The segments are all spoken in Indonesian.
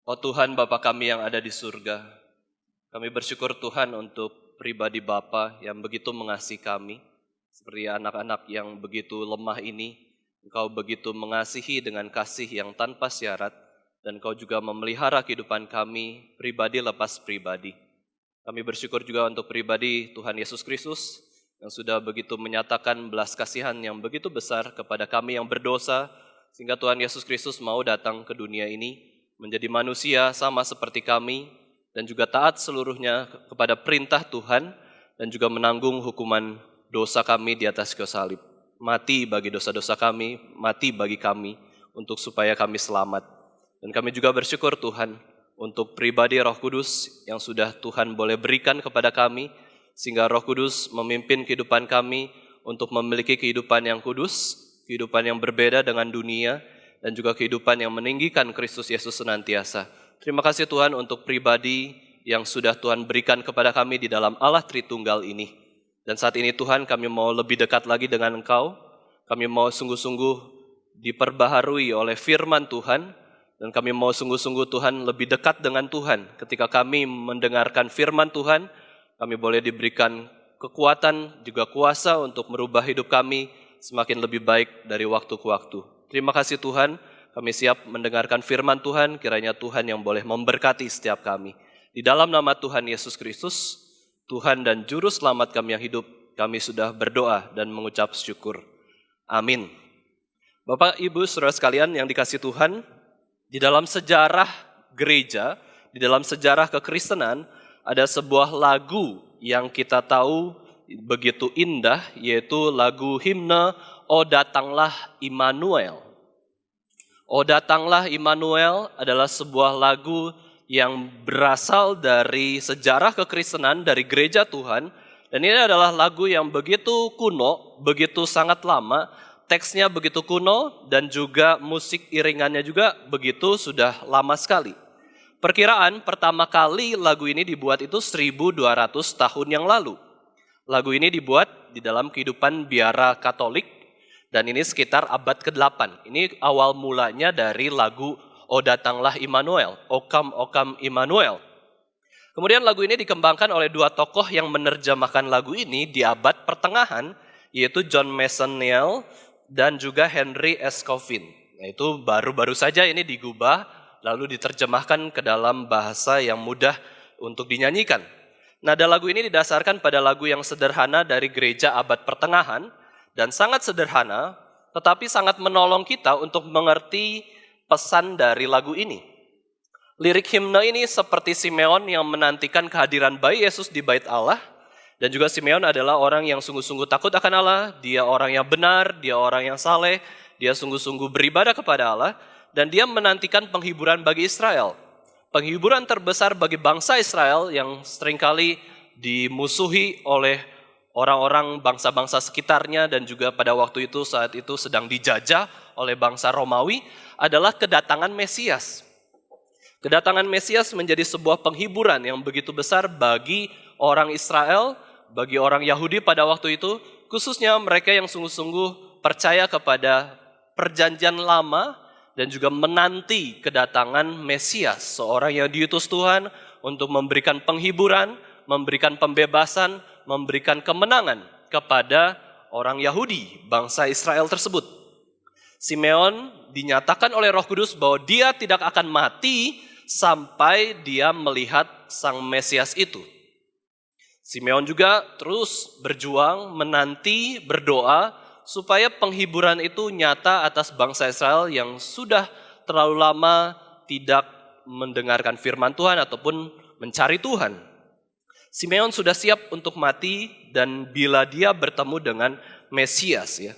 Oh Tuhan, Bapa kami yang ada di surga, kami bersyukur Tuhan untuk pribadi Bapa yang begitu mengasihi kami. Seperti anak-anak yang begitu lemah ini, Engkau begitu mengasihi dengan kasih yang tanpa syarat, dan Engkau juga memelihara kehidupan kami pribadi lepas pribadi. Kami bersyukur juga untuk pribadi Tuhan Yesus Kristus yang sudah begitu menyatakan belas kasihan yang begitu besar kepada kami yang berdosa, sehingga Tuhan Yesus Kristus mau datang ke dunia ini, menjadi manusia sama seperti kami, dan juga taat seluruhnya kepada perintah Tuhan, dan juga menanggung hukuman dosa kami di atas kayu salib. Mati bagi dosa-dosa kami, mati bagi kami, untuk supaya kami selamat. Dan kami juga bersyukur Tuhan, untuk pribadi Roh Kudus yang sudah Tuhan boleh berikan kepada kami, sehingga Roh Kudus memimpin kehidupan kami untuk memiliki kehidupan yang kudus, kehidupan yang berbeda dengan dunia, dan juga kehidupan yang meninggikan Kristus Yesus senantiasa. Terima kasih Tuhan untuk pribadi yang sudah Tuhan berikan kepada kami di dalam Allah Tritunggal ini. Dan saat ini Tuhan, kami mau lebih dekat lagi dengan Engkau. Kami mau sungguh-sungguh diperbaharui oleh firman Tuhan, dan kami mau sungguh-sungguh Tuhan lebih dekat dengan Tuhan. Ketika kami mendengarkan firman Tuhan, kami boleh diberikan kekuatan, juga kuasa untuk merubah hidup kami semakin lebih baik dari waktu ke waktu. Terima kasih Tuhan, kami siap mendengarkan firman Tuhan, kiranya Tuhan yang boleh memberkati setiap kami. Di dalam nama Tuhan Yesus Kristus, Tuhan dan Juru Selamat kami yang hidup, kami sudah berdoa dan mengucap syukur. Amin. Bapak, Ibu, saudara sekalian yang dikasihi Tuhan, di dalam sejarah gereja, di dalam sejarah kekristenan, ada sebuah lagu yang kita tahu begitu indah, yaitu lagu himne O Datanglah Immanuel. O Datanglah Immanuel adalah sebuah lagu yang berasal dari sejarah kekristenan, dari gereja Tuhan. Dan ini adalah lagu yang begitu kuno, begitu sangat lama, teksnya begitu kuno, dan juga musik iringannya juga begitu sudah lama sekali. Perkiraan pertama kali lagu ini dibuat itu 1200 tahun yang lalu. Lagu ini dibuat di dalam kehidupan biara Katolik, dan ini sekitar abad ke-8. Ini awal mulanya dari lagu O Datanglah Immanuel, O Come Immanuel. Kemudian lagu ini dikembangkan oleh dua tokoh yang menerjemahkan lagu ini di abad pertengahan, yaitu John Mason Neale dan juga Henry S. Coffin. Nah, itu baru-baru saja ini digubah, lalu diterjemahkan ke dalam bahasa yang mudah untuk dinyanyikan. Nada lagu ini didasarkan pada lagu yang sederhana dari gereja abad pertengahan, dan sangat sederhana, tetapi sangat menolong kita untuk mengerti pesan dari lagu ini. Lirik himne ini seperti Simeon yang menantikan kehadiran bayi Yesus di bait Allah, dan juga Simeon adalah orang yang sungguh-sungguh takut akan Allah, dia orang yang benar, dia orang yang saleh, dia sungguh-sungguh beribadah kepada Allah, dan dia menantikan penghiburan bagi Israel. Penghiburan terbesar bagi bangsa Israel yang seringkali dimusuhi oleh orang-orang bangsa-bangsa sekitarnya, dan juga pada waktu itu saat itu sedang dijajah oleh bangsa Romawi, adalah kedatangan Mesias. Kedatangan Mesias menjadi sebuah penghiburan yang begitu besar bagi orang Israel, bagi orang Yahudi pada waktu itu, khususnya mereka yang sungguh-sungguh percaya kepada perjanjian lama dan juga menanti kedatangan Mesias, seorang yang diutus Tuhan untuk memberikan penghiburan, memberikan pembebasan, memberikan kemenangan kepada orang Yahudi, bangsa Israel tersebut. Simeon dinyatakan oleh Roh Kudus bahwa dia tidak akan mati sampai dia melihat Sang Mesias itu. Simeon juga terus berjuang, menanti, berdoa, supaya penghiburan itu nyata atas bangsa Israel yang sudah terlalu lama tidak mendengarkan firman Tuhan ataupun mencari Tuhan. Simeon sudah siap untuk mati, dan bila dia bertemu dengan Mesias, ya,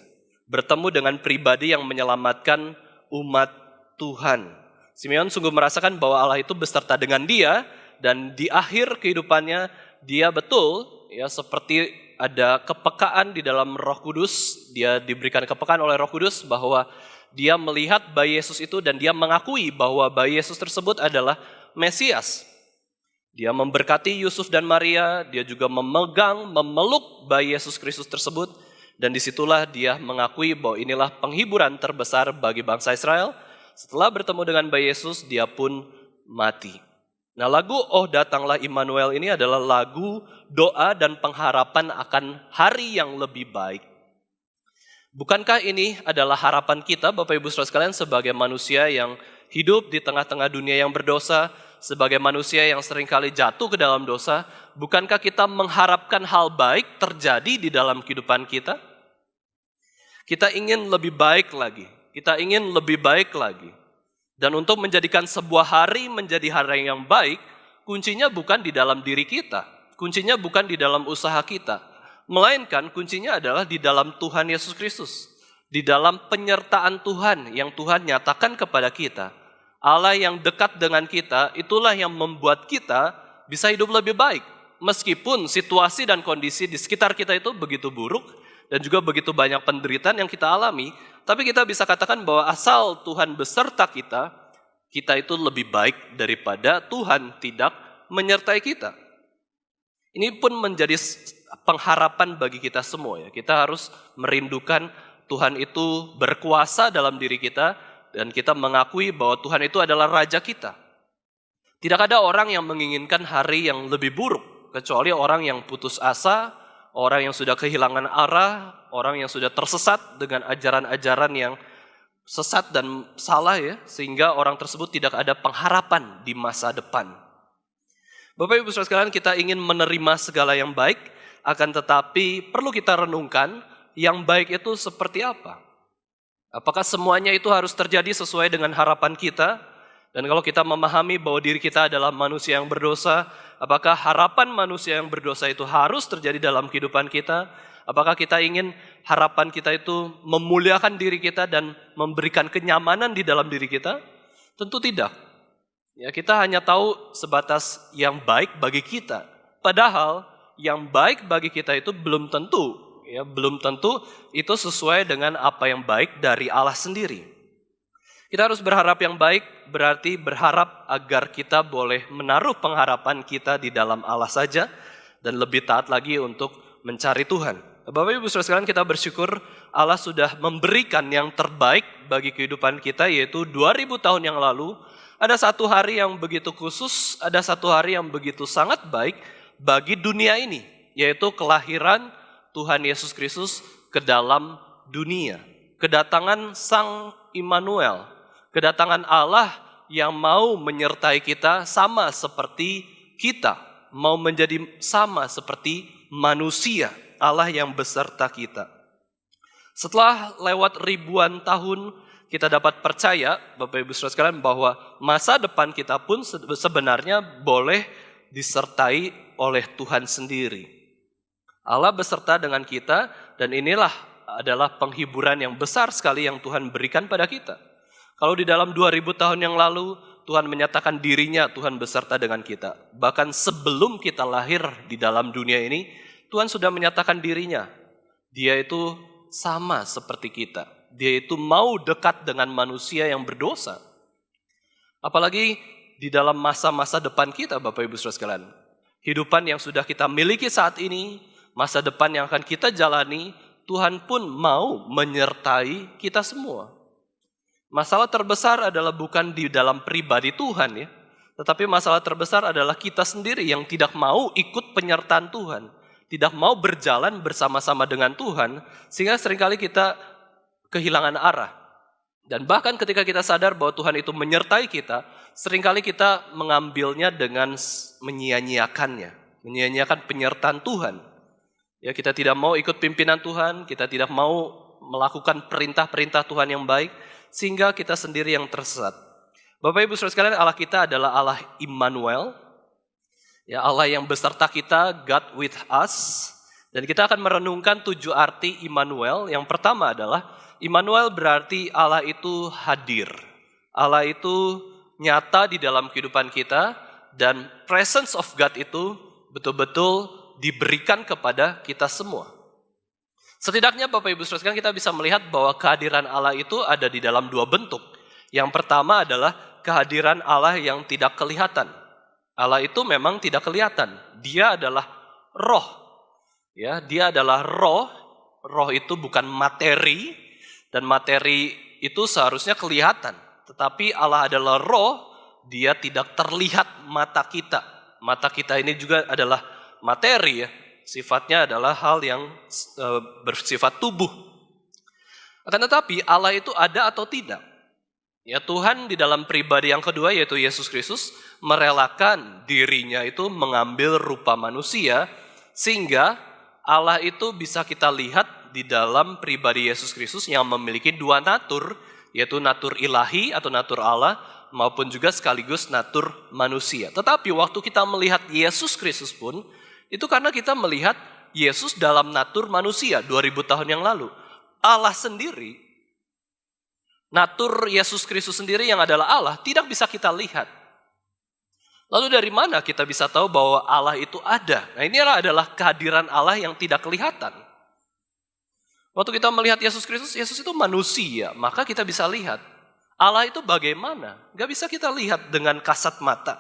bertemu dengan pribadi yang menyelamatkan umat Tuhan. Simeon sungguh merasakan bahwa Allah itu beserta dengan dia, dan di akhir kehidupannya dia betul, ya, seperti ada kepekaan di dalam Roh Kudus. Dia diberikan kepekaan oleh Roh Kudus bahwa dia melihat bayi Yesus itu, dan dia mengakui bahwa bayi Yesus tersebut adalah Mesias. Dia memberkati Yusuf dan Maria, dia juga memeluk bayi Yesus Kristus tersebut, dan disitulah dia mengakui bahwa inilah penghiburan terbesar bagi bangsa Israel. Setelah bertemu dengan bayi Yesus, dia pun mati. Nah, lagu Oh Datanglah Immanuel ini adalah lagu doa dan pengharapan akan hari yang lebih baik. Bukankah ini adalah harapan kita, Bapak Ibu Saudara sekalian, sebagai manusia yang hidup di tengah-tengah dunia yang berdosa, sebagai manusia yang seringkali jatuh ke dalam dosa, bukankah kita mengharapkan hal baik terjadi di dalam kehidupan kita? Kita ingin lebih baik lagi, kita ingin lebih baik lagi. Dan untuk menjadikan sebuah hari menjadi hari yang baik, kuncinya bukan di dalam diri kita, kuncinya bukan di dalam usaha kita, melainkan kuncinya adalah di dalam Tuhan Yesus Kristus, di dalam penyertaan Tuhan yang Tuhan nyatakan kepada kita. Allah yang dekat dengan kita, itulah yang membuat kita bisa hidup lebih baik. Meskipun situasi dan kondisi di sekitar kita itu begitu buruk, dan juga begitu banyak penderitaan yang kita alami, tapi kita bisa katakan bahwa asal Tuhan beserta kita, kita itu lebih baik daripada Tuhan tidak menyertai kita. Ini pun menjadi pengharapan bagi kita semua ya. Kita harus merindukan Tuhan itu berkuasa dalam diri kita, dan kita mengakui bahwa Tuhan itu adalah Raja kita. Tidak ada orang yang menginginkan hari yang lebih buruk, kecuali orang yang putus asa, orang yang sudah kehilangan arah, orang yang sudah tersesat dengan ajaran-ajaran yang sesat dan salah ya, sehingga orang tersebut tidak ada pengharapan di masa depan. Bapak Ibu Saudara sekalian, kita ingin menerima segala yang baik, akan tetapi perlu kita renungkan yang baik itu seperti apa. Apakah semuanya itu harus terjadi sesuai dengan harapan kita? Dan kalau kita memahami bahwa diri kita adalah manusia yang berdosa, apakah harapan manusia yang berdosa itu harus terjadi dalam kehidupan kita? Apakah kita ingin harapan kita itu memuliakan diri kita dan memberikan kenyamanan di dalam diri kita? Tentu tidak. Ya, kita hanya tahu sebatas yang baik bagi kita. Padahal yang baik bagi kita itu belum tentu itu sesuai dengan apa yang baik dari Allah sendiri. Kita harus berharap yang baik, berarti berharap agar kita boleh menaruh pengharapan kita di dalam Allah saja, dan lebih taat lagi untuk mencari Tuhan. Bapak Ibu Saudara sekalian, kita bersyukur Allah sudah memberikan yang terbaik bagi kehidupan kita, yaitu 2000 tahun yang lalu, ada satu hari yang begitu khusus, ada satu hari yang begitu sangat baik bagi dunia ini, yaitu kelahiran Tuhan Yesus Kristus ke dalam dunia. Kedatangan Sang Immanuel, kedatangan Allah yang mau menyertai kita sama seperti kita, mau menjadi sama seperti manusia, Allah yang beserta kita. Setelah lewat ribuan tahun, kita dapat percaya, Bapak Ibu Saudara sekalian, bahwa masa depan kita pun sebenarnya boleh disertai oleh Tuhan sendiri. Allah beserta dengan kita, dan inilah adalah penghiburan yang besar sekali yang Tuhan berikan pada kita. Kalau di dalam 2000 tahun yang lalu, Tuhan menyatakan dirinya, Tuhan beserta dengan kita. Bahkan sebelum kita lahir di dalam dunia ini, Tuhan sudah menyatakan dirinya. Dia itu sama seperti kita. Dia itu mau dekat dengan manusia yang berdosa. Apalagi di dalam masa-masa depan kita, Bapak Ibu Saudara sekalian. Kehidupan yang sudah kita miliki saat ini, masa depan yang akan kita jalani, Tuhan pun mau menyertai kita semua. Masalah terbesar adalah bukan di dalam pribadi Tuhan ya, tetapi masalah terbesar adalah kita sendiri yang tidak mau ikut penyertaan Tuhan, tidak mau berjalan bersama-sama dengan Tuhan, sehingga seringkali kita kehilangan arah. Dan bahkan ketika kita sadar bahwa Tuhan itu menyertai kita, seringkali kita mengambilnya dengan menyia-nyiakannya, menyia-nyiakan penyertaan Tuhan. Ya, kita tidak mau ikut pimpinan Tuhan, kita tidak mau melakukan perintah-perintah Tuhan yang baik, sehingga kita sendiri yang tersesat. Bapak Ibu Saudara sekalian, Allah kita adalah Allah Immanuel, ya, Allah yang beserta kita, God with us. Dan kita akan merenungkan 7 arti Immanuel. Yang pertama adalah Immanuel berarti Allah itu hadir. Allah itu nyata di dalam kehidupan kita, dan presence of God itu betul-betul diberikan kepada kita semua. Setidaknya Bapak Ibu Saudara sekalian, kita bisa melihat bahwa kehadiran Allah itu ada di dalam 2 bentuk. Yang pertama adalah kehadiran Allah yang tidak kelihatan. Allah itu memang tidak kelihatan. Dia adalah roh. Ya, dia adalah roh. Roh itu bukan materi, dan materi itu seharusnya kelihatan. Tetapi Allah adalah roh, dia tidak terlihat mata kita. Mata kita ini juga adalah materi ya. Sifatnya adalah hal yang bersifat tubuh. Akan tetapi Allah itu ada atau tidak? Ya, Tuhan di dalam pribadi yang kedua yaitu Yesus Kristus merelakan dirinya itu mengambil rupa manusia sehingga Allah itu bisa kita lihat di dalam pribadi Yesus Kristus yang memiliki dua natur, yaitu natur ilahi atau natur Allah maupun juga sekaligus natur manusia. Tetapi waktu kita melihat Yesus Kristus pun itu karena kita melihat Yesus dalam natur manusia 2000 tahun yang lalu. Allah sendiri, natur Yesus Kristus sendiri yang adalah Allah tidak bisa kita lihat. Lalu dari mana kita bisa tahu bahwa Allah itu ada? Nah, ini adalah kehadiran Allah yang tidak kelihatan. Waktu kita melihat Yesus Kristus, Yesus itu manusia, maka kita bisa lihat. Allah itu bagaimana? Gak bisa kita lihat dengan kasat mata.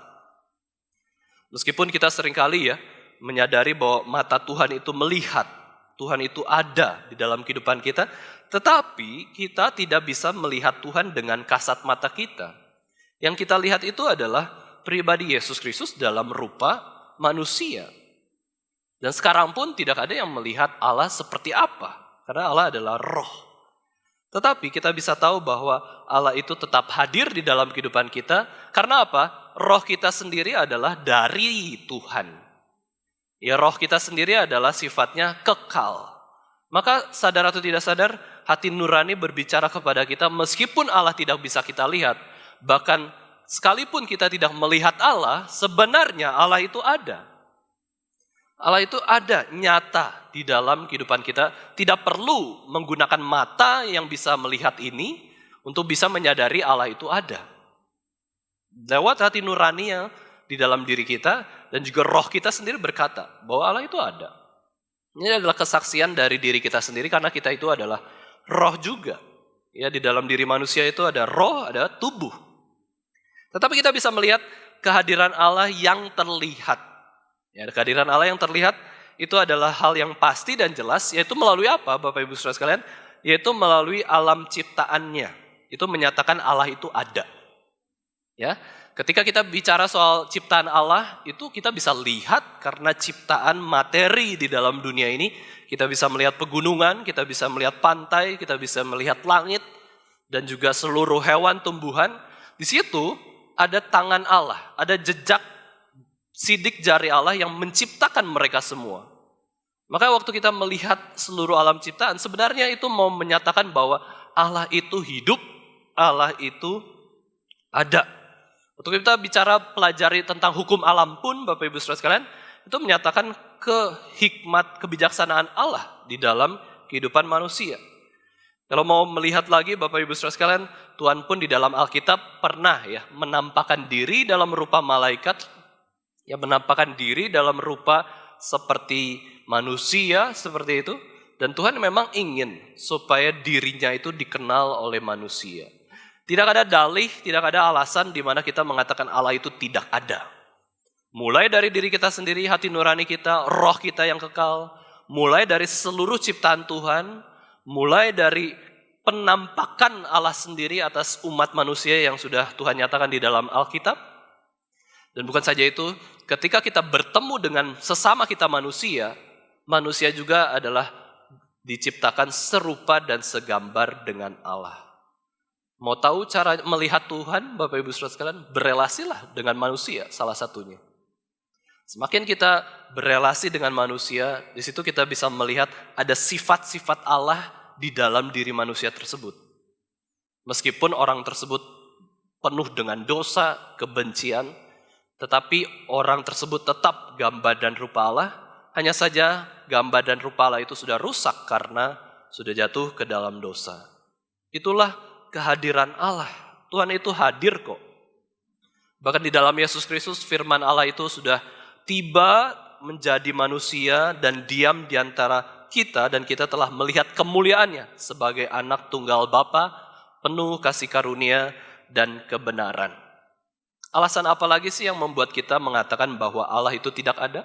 Meskipun kita seringkali ya menyadari bahwa mata Tuhan itu melihat, Tuhan itu ada di dalam kehidupan kita, tetapi kita tidak bisa melihat Tuhan dengan kasat mata kita. Yang kita lihat itu adalah pribadi Yesus Kristus dalam rupa manusia. Dan sekarang pun tidak ada yang melihat Allah seperti apa, karena Allah adalah roh. Tetapi kita bisa tahu bahwa Allah itu tetap hadir di dalam kehidupan kita, karena apa? Roh kita sendiri adalah dari Tuhan. Ya, roh kita sendiri adalah sifatnya kekal. Maka sadar atau tidak sadar, hati nurani berbicara kepada kita meskipun Allah tidak bisa kita lihat. Bahkan sekalipun kita tidak melihat Allah, sebenarnya Allah itu ada. Allah itu ada, nyata di dalam kehidupan kita. Tidak perlu menggunakan mata yang bisa melihat ini untuk bisa menyadari Allah itu ada. Lewat hati nurani yang di dalam diri kita dan juga roh kita sendiri berkata bahwa Allah itu ada. Ini adalah kesaksian dari diri kita sendiri karena kita itu adalah roh juga. Ya, di dalam diri manusia itu ada roh, ada tubuh. Tetapi kita bisa melihat kehadiran Allah yang terlihat. Ya, kehadiran Allah yang terlihat itu adalah hal yang pasti dan jelas, yaitu melalui apa Bapak Ibu Saudara sekalian? Yaitu melalui alam ciptaannya. Itu menyatakan Allah itu ada. Ya, ketika kita bicara soal ciptaan Allah, itu kita bisa lihat karena ciptaan materi di dalam dunia ini. Kita bisa melihat pegunungan, kita bisa melihat pantai, kita bisa melihat langit, dan juga seluruh hewan, tumbuhan. Di situ ada tangan Allah, ada jejak sidik jari Allah yang menciptakan mereka semua. Maka waktu kita melihat seluruh alam ciptaan, sebenarnya itu mau menyatakan bahwa Allah itu hidup, Allah itu ada. Waktu kita bicara pelajari tentang hukum alam pun, Bapak Ibu Saudara sekalian, itu menyatakan kehikmat kebijaksanaan Allah di dalam kehidupan manusia. Kalau mau melihat lagi Bapak Ibu Saudara sekalian, Tuhan pun di dalam Alkitab pernah ya menampakkan diri dalam rupa malaikat, ya menampakkan diri dalam rupa seperti manusia seperti itu, dan Tuhan memang ingin supaya dirinya itu dikenal oleh manusia. Tidak ada dalih, tidak ada alasan di mana kita mengatakan Allah itu tidak ada. Mulai dari diri kita sendiri, hati nurani kita, roh kita yang kekal, mulai dari seluruh ciptaan Tuhan, mulai dari penampakan Allah sendiri atas umat manusia yang sudah Tuhan nyatakan di dalam Alkitab. Dan bukan saja itu, ketika kita bertemu dengan sesama kita manusia, manusia juga adalah diciptakan serupa dan segambar dengan Allah. Mau tahu cara melihat Tuhan, Bapak Ibu Saudara sekalian, berelasilah dengan manusia salah satunya. Semakin kita berelasi dengan manusia, di situ kita bisa melihat ada sifat-sifat Allah di dalam diri manusia tersebut. Meskipun orang tersebut penuh dengan dosa, kebencian, tetapi orang tersebut tetap gambar dan rupa Allah. Hanya saja gambar dan rupa Allah itu sudah rusak karena sudah jatuh ke dalam dosa. Itulah kehadiran Allah. Tuhan itu hadir kok. Bahkan di dalam Yesus Kristus, firman Allah itu sudah tiba menjadi manusia dan diam di antara kita, dan kita telah melihat kemuliaannya sebagai anak tunggal Bapa, penuh kasih karunia dan kebenaran. Alasan apa lagi sih yang membuat kita mengatakan bahwa Allah itu tidak ada?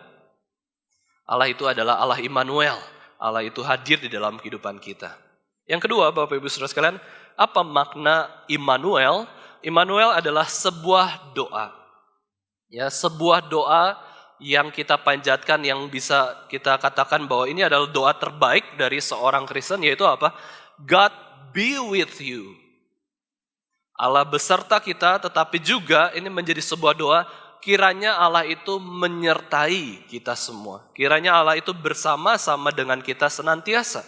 Allah itu adalah Allah Immanuel. Allah itu hadir di dalam kehidupan kita. Yang kedua, Bapak Ibu Saudara sekalian, apa makna Immanuel? Immanuel adalah sebuah doa. Ya, sebuah doa yang kita panjatkan, yang bisa kita katakan bahwa ini adalah doa terbaik dari seorang Kristen, yaitu apa? God be with you. Allah beserta kita, tetapi juga ini menjadi sebuah doa, kiranya Allah itu menyertai kita semua. Kiranya Allah itu bersama-sama dengan kita senantiasa.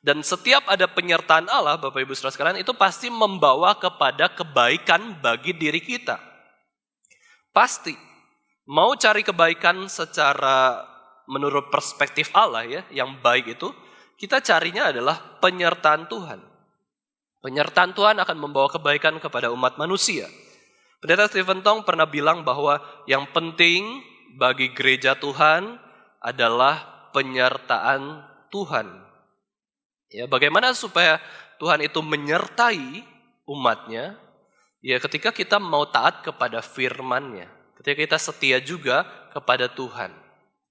Dan setiap ada penyertaan Allah, Bapak Ibu Saudara sekalian, itu pasti membawa kepada kebaikan bagi diri kita. Pasti. Mau cari kebaikan secara menurut perspektif Allah ya, yang baik itu, kita carinya adalah penyertaan Tuhan. Penyertaan Tuhan akan membawa kebaikan kepada umat manusia. Pendeta Stephen Tong pernah bilang bahwa yang penting bagi gereja Tuhan adalah penyertaan Tuhan. Ya, bagaimana supaya Tuhan itu menyertai umatnya? Ya, ketika kita mau taat kepada firman-Nya, ketika kita setia juga kepada Tuhan.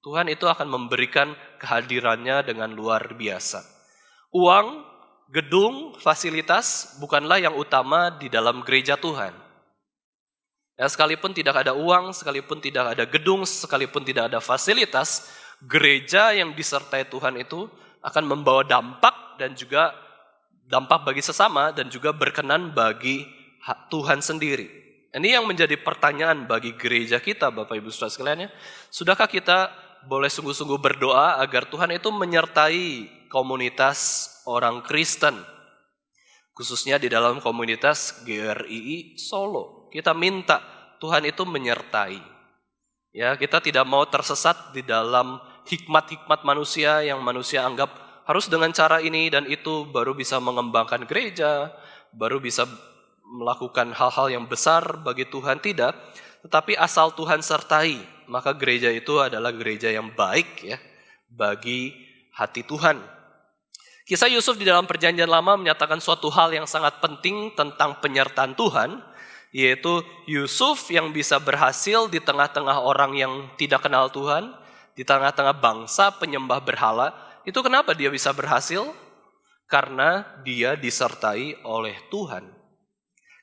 Tuhan itu akan memberikan kehadirannya dengan luar biasa. Uang, gedung, fasilitas bukanlah yang utama di dalam gereja Tuhan. Ya, sekalipun tidak ada uang, sekalipun tidak ada gedung, sekalipun tidak ada fasilitas, gereja yang disertai Tuhan itu akan membawa dampak dan juga dampak bagi sesama dan juga berkenan bagi Tuhan sendiri. Ini yang menjadi pertanyaan bagi gereja kita, Bapak Ibu Saudara sekalian ya. Sudahkah kita boleh sungguh-sungguh berdoa agar Tuhan itu menyertai komunitas orang Kristen, khususnya di dalam komunitas GRII Solo. Kita minta Tuhan itu menyertai. Ya, kita tidak mau tersesat di dalam hikmat-hikmat manusia yang manusia anggap harus dengan cara ini dan itu baru bisa mengembangkan gereja, baru bisa melakukan hal-hal yang besar bagi Tuhan. Tidak, tetapi asal Tuhan sertai, maka gereja itu adalah gereja yang baik ya bagi hati Tuhan. Kisah Yusuf di dalam Perjanjian Lama menyatakan suatu hal yang sangat penting tentang penyertaan Tuhan, yaitu Yusuf yang bisa berhasil di tengah-tengah orang yang tidak kenal Tuhan, di tengah-tengah bangsa penyembah berhala. Itu kenapa dia bisa berhasil? Karena dia disertai oleh Tuhan.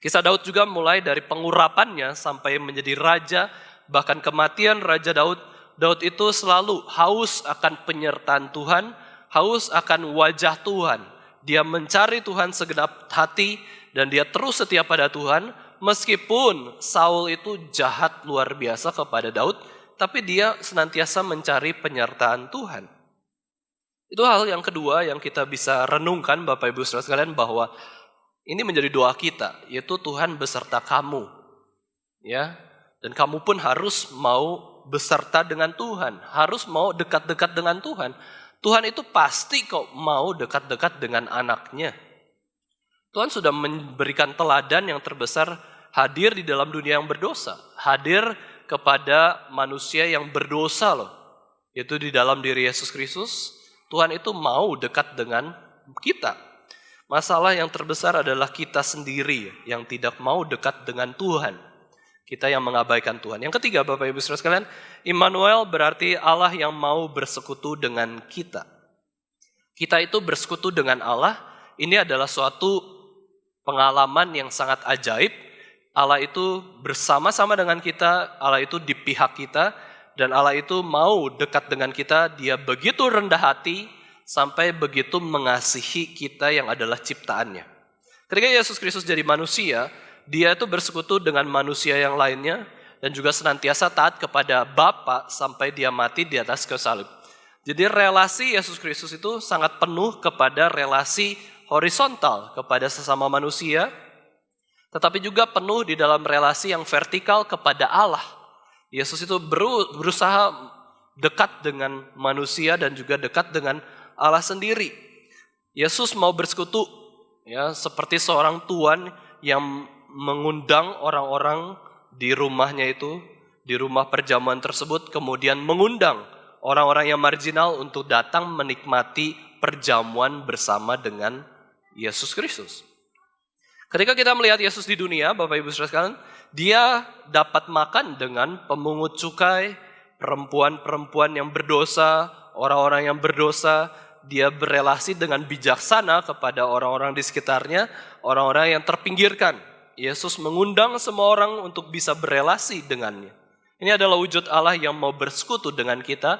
Kisah Daud juga mulai dari pengurapannya sampai menjadi raja, bahkan kematian Raja Daud. Daud itu selalu haus akan penyertaan Tuhan, haus akan wajah Tuhan. Dia mencari Tuhan segenap hati dan dia terus setia pada Tuhan. Meskipun Saul itu jahat luar biasa kepada Daud, tapi dia senantiasa mencari penyertaan Tuhan. Itu hal yang kedua yang kita bisa renungkan Bapak Ibu Saudara sekalian, bahwa ini menjadi doa kita, yaitu Tuhan beserta kamu. Ya, dan kamu pun harus mau beserta dengan Tuhan, harus mau dekat-dekat dengan Tuhan. Tuhan itu pasti kok mau dekat-dekat dengan anaknya. Tuhan sudah memberikan teladan yang terbesar, hadir di dalam dunia yang berdosa, hadir kepada manusia yang berdosa loh. Yaitu di dalam diri Yesus Kristus, Tuhan itu mau dekat dengan kita. Masalah yang terbesar adalah kita sendiri yang tidak mau dekat dengan Tuhan. Kita yang mengabaikan Tuhan. Yang ketiga, Bapak Ibu Saudara sekalian, Immanuel berarti Allah yang mau bersekutu dengan kita. Kita itu bersekutu dengan Allah, ini adalah suatu pengalaman yang sangat ajaib. Allah itu bersama-sama dengan kita, Allah itu di pihak kita, dan Allah itu mau dekat dengan kita. Dia begitu rendah hati, sampai begitu mengasihi kita yang adalah ciptaannya. Ketika Yesus Kristus jadi manusia, dia itu bersekutu dengan manusia yang lainnya, dan juga senantiasa taat kepada Bapa sampai dia mati di atas kayu salib. Jadi relasi Yesus Kristus itu sangat penuh kepada relasi horizontal kepada sesama manusia, tetapi juga penuh di dalam relasi yang vertikal kepada Allah. Yesus itu berusaha dekat dengan manusia dan juga dekat dengan Allah sendiri. Yesus mau bersekutu ya seperti seorang tuan yang mengundang orang-orang di rumahnya itu, di rumah perjamuan tersebut, kemudian mengundang orang-orang yang marginal untuk datang menikmati perjamuan bersama dengan Yesus Kristus. Ketika kita melihat Yesus di dunia, Bapak Ibu Saudara sekalian, dia dapat makan dengan pemungut cukai, perempuan-perempuan yang berdosa, orang-orang yang berdosa. Dia berelasi dengan bijaksana kepada orang-orang di sekitarnya, orang-orang yang terpinggirkan. Yesus mengundang semua orang untuk bisa berelasi dengannya. Ini adalah wujud Allah yang mau bersekutu dengan kita,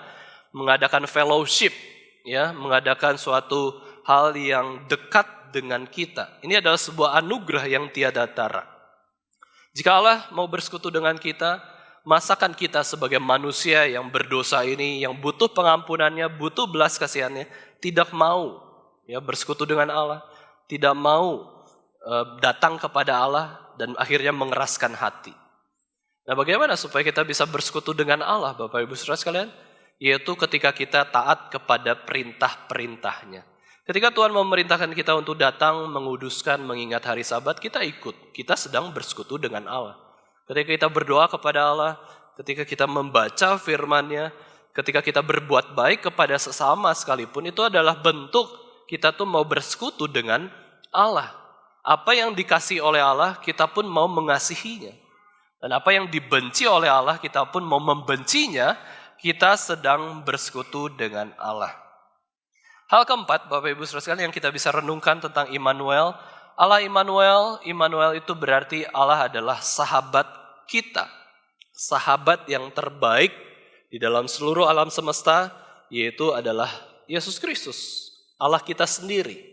mengadakan fellowship, ya, mengadakan suatu hal yang dekat dengan kita. Ini adalah sebuah anugerah yang tiada tara. Jika Allah mau bersekutu dengan kita, masakan kita sebagai manusia yang berdosa ini, yang butuh pengampunannya, butuh belas kasihannya, tidak mau ya bersekutu dengan Allah, tidak mau datang kepada Allah dan akhirnya mengeraskan hati. Nah, bagaimana supaya kita bisa bersekutu dengan Allah, Bapak Ibu Saudara sekalian? Yaitu ketika kita taat kepada perintah-perintahnya. Ketika Tuhan memerintahkan kita untuk datang, menguduskan, mengingat hari Sabat, kita ikut. Kita sedang bersekutu dengan Allah. Ketika kita berdoa kepada Allah, ketika kita membaca firman-Nya, ketika kita berbuat baik kepada sesama sekalipun, itu adalah bentuk kita tuh mau bersekutu dengan Allah. Apa yang dikasih oleh Allah, kita pun mau mengasihinya. Dan apa yang dibenci oleh Allah, kita pun mau membencinya, kita sedang bersekutu dengan Allah. Hal keempat, Bapak Ibu Saudara sekalian, yang kita bisa renungkan tentang Immanuel. Allah Immanuel itu berarti Allah adalah sahabat kita. Sahabat yang terbaik di dalam seluruh alam semesta, yaitu adalah Yesus Kristus, Allah kita sendiri.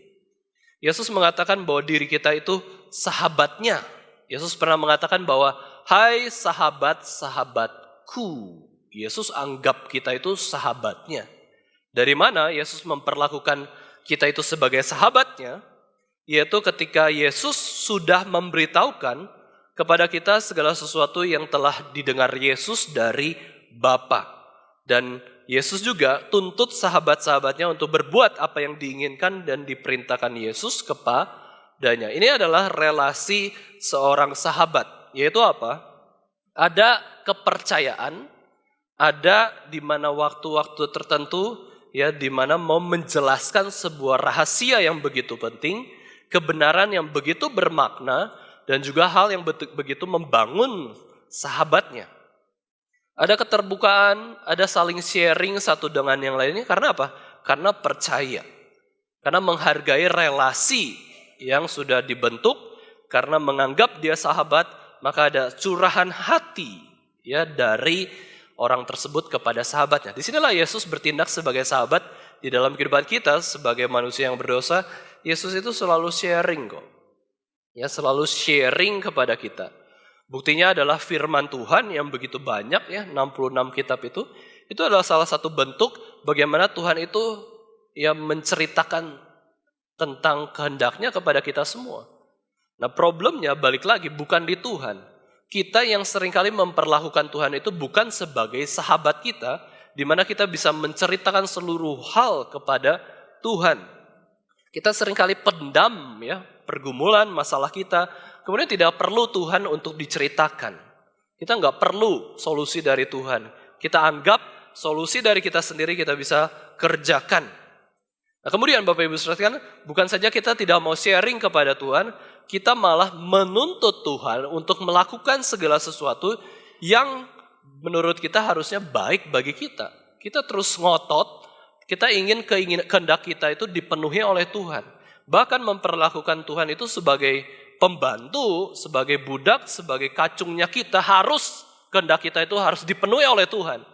Yesus mengatakan bahwa diri kita itu sahabatnya. Yesus pernah mengatakan bahwa, hai sahabat-sahabatku. Yesus anggap kita itu sahabatnya. Dari mana Yesus memperlakukan kita itu sebagai sahabatnya? Yaitu ketika Yesus sudah memberitahukan kepada kita segala sesuatu yang telah didengar Yesus dari Bapa. Dan Yesus juga tuntut sahabat-sahabatnya untuk berbuat apa yang diinginkan dan diperintahkan Yesus kepadanya. Ini adalah relasi seorang sahabat. Yaitu apa? Ada kepercayaan, ada di mana waktu-waktu tertentu, ya, di mana mau menjelaskan sebuah rahasia yang begitu penting, kebenaran yang begitu bermakna, dan juga hal yang begitu membangun sahabatnya. Ada keterbukaan, ada saling sharing satu dengan yang lainnya. Karena apa? Karena percaya. Karena menghargai relasi yang sudah dibentuk, karena menganggap dia sahabat, maka ada curahan hati ya dari orang tersebut kepada sahabatnya. Disinilah Yesus bertindak sebagai sahabat di dalam kehidupan kita sebagai manusia yang berdosa. Yesus itu selalu sharing kok. Ya, selalu sharing kepada kita. Buktinya adalah firman Tuhan yang begitu banyak ya, 66 kitab itu adalah salah satu bentuk bagaimana Tuhan itu ya menceritakan tentang kehendaknya kepada kita semua. Nah, problemnya balik lagi bukan di Tuhan. Kita yang seringkali memperlakukan Tuhan itu bukan sebagai sahabat kita, di mana kita bisa menceritakan seluruh hal kepada Tuhan. Kita seringkali pendam ya pergumulan, masalah kita, kemudian tidak perlu Tuhan untuk diceritakan. Kita nggak perlu solusi dari Tuhan. Kita anggap solusi dari kita sendiri kita bisa kerjakan. Nah, kemudian Bapak Ibu Saudara, bukan saja kita tidak mau sharing kepada Tuhan, kita malah menuntut Tuhan untuk melakukan segala sesuatu yang menurut kita harusnya baik bagi kita. Kita terus ngotot, kita ingin kehendak kita itu dipenuhi oleh Tuhan. Bahkan memperlakukan Tuhan itu sebagai pembantu, sebagai budak, sebagai kacungnya kita, harus kehendak kita itu harus dipenuhi oleh Tuhan.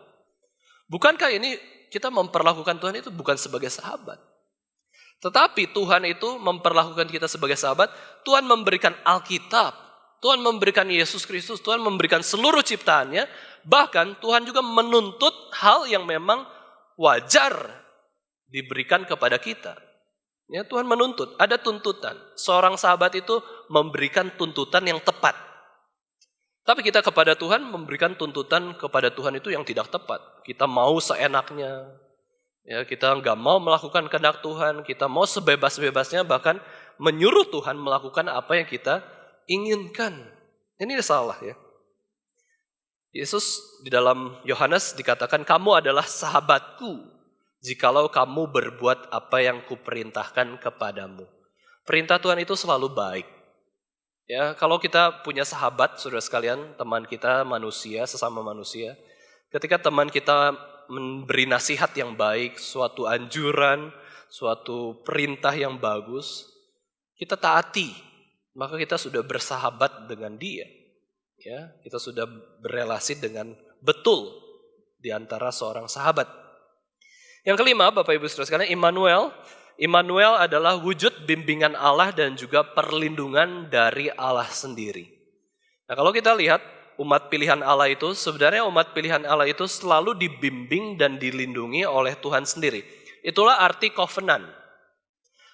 Bukankah ini kita memperlakukan Tuhan itu bukan sebagai sahabat? Tetapi Tuhan itu memperlakukan kita sebagai sahabat. Tuhan memberikan Alkitab, Tuhan memberikan Yesus Kristus, Tuhan memberikan seluruh ciptaannya. Bahkan Tuhan juga menuntut hal yang memang wajar diberikan kepada kita. Ya, Tuhan menuntut, ada tuntutan. Seorang sahabat itu memberikan tuntutan yang tepat. Tapi kita kepada Tuhan memberikan tuntutan kepada Tuhan itu yang tidak tepat. Kita mau seenaknya. Ya, kita nggak mau melakukan kehendak Tuhan, kita mau sebebas-bebasnya, bahkan menyuruh Tuhan melakukan apa yang kita inginkan. Ini salah ya. Yesus di dalam Yohanes dikatakan, kamu adalah sahabatku jikalau kamu berbuat apa yang kuperintahkan kepadamu. Perintah Tuhan itu selalu baik. Ya, kalau kita punya sahabat, saudara sekalian, teman kita manusia, sesama manusia, ketika teman kita memberi nasihat yang baik, suatu anjuran, suatu perintah yang bagus, kita taati. maka kita sudah bersahabat dengan dia. Ya, kita sudah berelasi dengan betul di antara seorang sahabat. Yang kelima, Bapak Ibu Saudara sekalian, Immanuel. Immanuel adalah wujud bimbingan Allah dan juga perlindungan dari Allah sendiri. Nah, kalau kita lihat umat pilihan Allah itu, sebenarnya umat pilihan Allah itu selalu dibimbing dan dilindungi oleh Tuhan sendiri. Itulah arti covenant.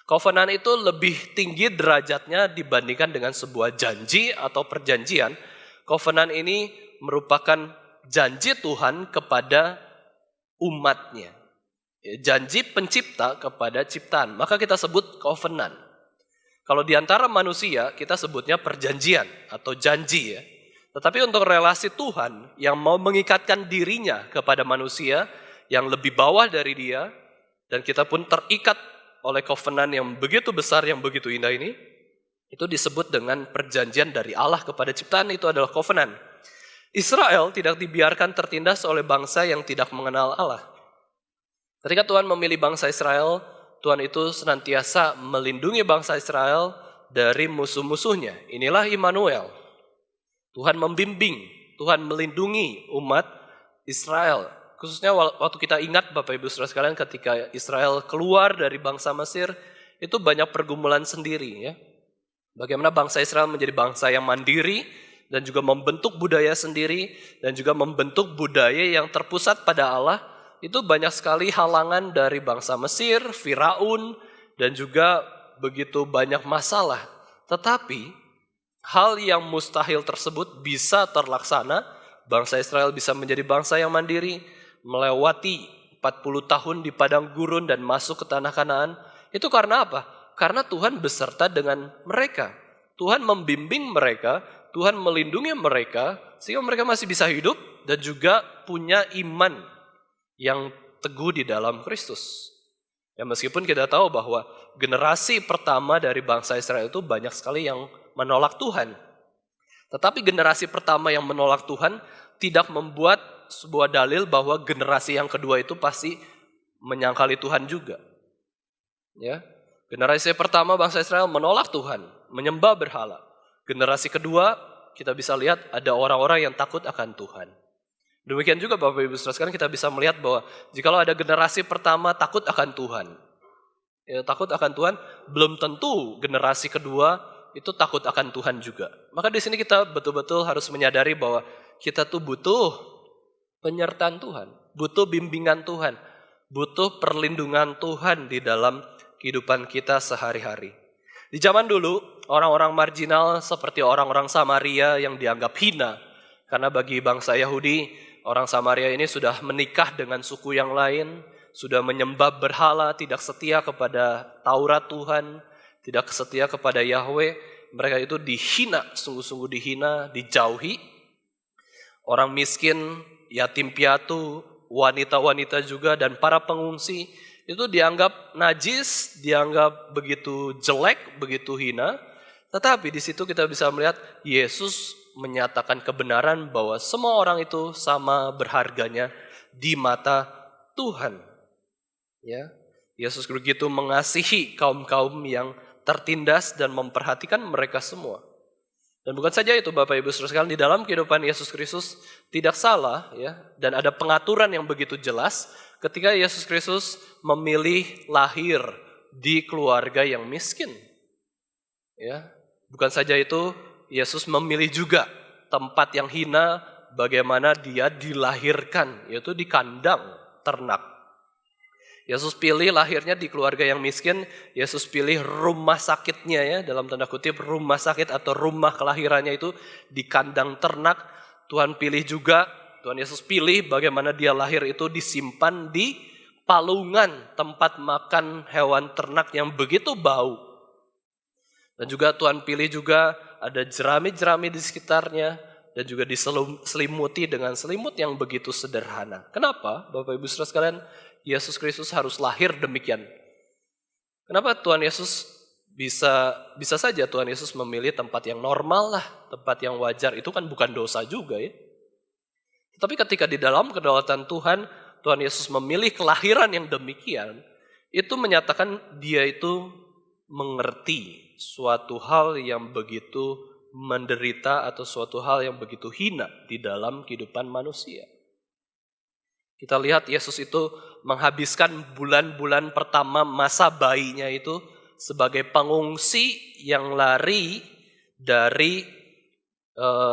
Covenant itu lebih tinggi derajatnya dibandingkan dengan sebuah janji atau perjanjian. Covenant ini merupakan janji Tuhan kepada umatnya. Janji pencipta kepada ciptaan. Maka kita sebut covenant. Kalau di antara manusia kita sebutnya perjanjian atau janji ya. Tetapi untuk relasi Tuhan yang mau mengikatkan dirinya kepada manusia yang lebih bawah dari dia, dan kita pun terikat oleh covenant yang begitu besar, yang begitu indah ini, itu disebut dengan perjanjian dari Allah kepada ciptaan, itu adalah covenant. Israel tidak dibiarkan tertindas oleh bangsa yang tidak mengenal Allah. Ketika Tuhan memilih bangsa Israel, Tuhan itu senantiasa melindungi bangsa Israel dari musuh-musuhnya. Inilah Immanuel. Tuhan membimbing, Tuhan melindungi umat Israel. Khususnya waktu kita ingat Bapak Ibu Saudara sekalian, ketika Israel keluar dari bangsa Mesir, itu banyak pergumulan sendiri ya. Bagaimana bangsa Israel menjadi bangsa yang mandiri dan juga membentuk budaya sendiri dan juga membentuk budaya yang terpusat pada Allah. Itu banyak sekali halangan dari bangsa Mesir, Firaun, dan juga begitu banyak masalah. Tetapi hal yang mustahil tersebut bisa terlaksana. Bangsa Israel bisa menjadi bangsa yang mandiri, melewati 40 tahun di padang gurun dan masuk ke tanah Kanaan. Itu karena apa? Karena Tuhan beserta dengan mereka. Tuhan membimbing mereka, Tuhan melindungi mereka, sehingga mereka masih bisa hidup dan juga punya iman yang teguh di dalam Kristus. Ya, meskipun kita tahu bahwa generasi pertama dari bangsa Israel itu banyak sekali yang menolak Tuhan. Tetapi generasi pertama yang menolak Tuhan tidak membuat sebuah dalil bahwa generasi yang kedua itu pasti menyangkali Tuhan juga. Ya. Generasi pertama bangsa Israel menolak Tuhan, menyembah berhala. Generasi kedua kita bisa lihat ada orang-orang yang takut akan Tuhan. Demikian juga Bapak Ibu Saudara sekalian, kita bisa melihat bahwa jikalau ada generasi pertama takut akan Tuhan, ya, takut akan Tuhan, belum tentu generasi kedua itu takut akan Tuhan juga. Maka di sini kita betul-betul harus menyadari bahwa kita tuh butuh penyertaan Tuhan, butuh bimbingan Tuhan, butuh perlindungan Tuhan di dalam kehidupan kita sehari-hari. Di zaman dulu, orang-orang marginal seperti orang-orang Samaria yang dianggap hina, karena bagi bangsa Yahudi, orang Samaria ini sudah menikah dengan suku yang lain, sudah menyembah berhala, tidak setia kepada Taurat Tuhan, tidak setia kepada Yahweh. Mereka itu dihina, sungguh-sungguh dihina, dijauhi. Orang miskin, yatim piatu, wanita-wanita juga, dan para pengungsi itu dianggap najis, dianggap begitu jelek, begitu hina. Tetapi di situ kita bisa melihat Yesus menyatakan kebenaran bahwa semua orang itu sama berharganya di mata Tuhan. Ya, Yesus begitu mengasihi kaum-kaum yang tertindas dan memperhatikan mereka semua. Dan bukan saja itu Bapak Ibu Saudara sekalian, di dalam kehidupan Yesus Kristus tidak salah ya, dan ada pengaturan yang begitu jelas ketika Yesus Kristus memilih lahir di keluarga yang miskin. Ya, bukan saja itu, Yesus memilih juga tempat yang hina, bagaimana dia dilahirkan, yaitu di kandang ternak. Yesus pilih lahirnya di keluarga yang miskin, Yesus pilih rumah sakitnya ya, dalam tanda kutip rumah sakit atau rumah kelahirannya itu di kandang ternak. Tuhan pilih juga, Tuhan Yesus pilih bagaimana dia lahir itu disimpan di palungan, tempat makan hewan ternak yang begitu bau. Dan juga Tuhan pilih juga ada jerami-jerami di sekitarnya, dan juga diselimuti dengan selimut yang begitu sederhana. Kenapa Bapak Ibu Saudara sekalian? Yesus Kristus harus lahir demikian. Kenapa Tuhan Yesus bisa saja Tuhan Yesus memilih tempat yang normal lah, tempat yang wajar, itu kan bukan dosa juga ya. Tetapi ketika di dalam kedaulatan Tuhan, Tuhan Yesus memilih kelahiran yang demikian, itu menyatakan dia itu mengerti suatu hal yang begitu menderita atau suatu hal yang begitu hina di dalam kehidupan manusia. Kita lihat Yesus itu menghabiskan bulan-bulan pertama masa bayinya itu sebagai pengungsi yang lari dari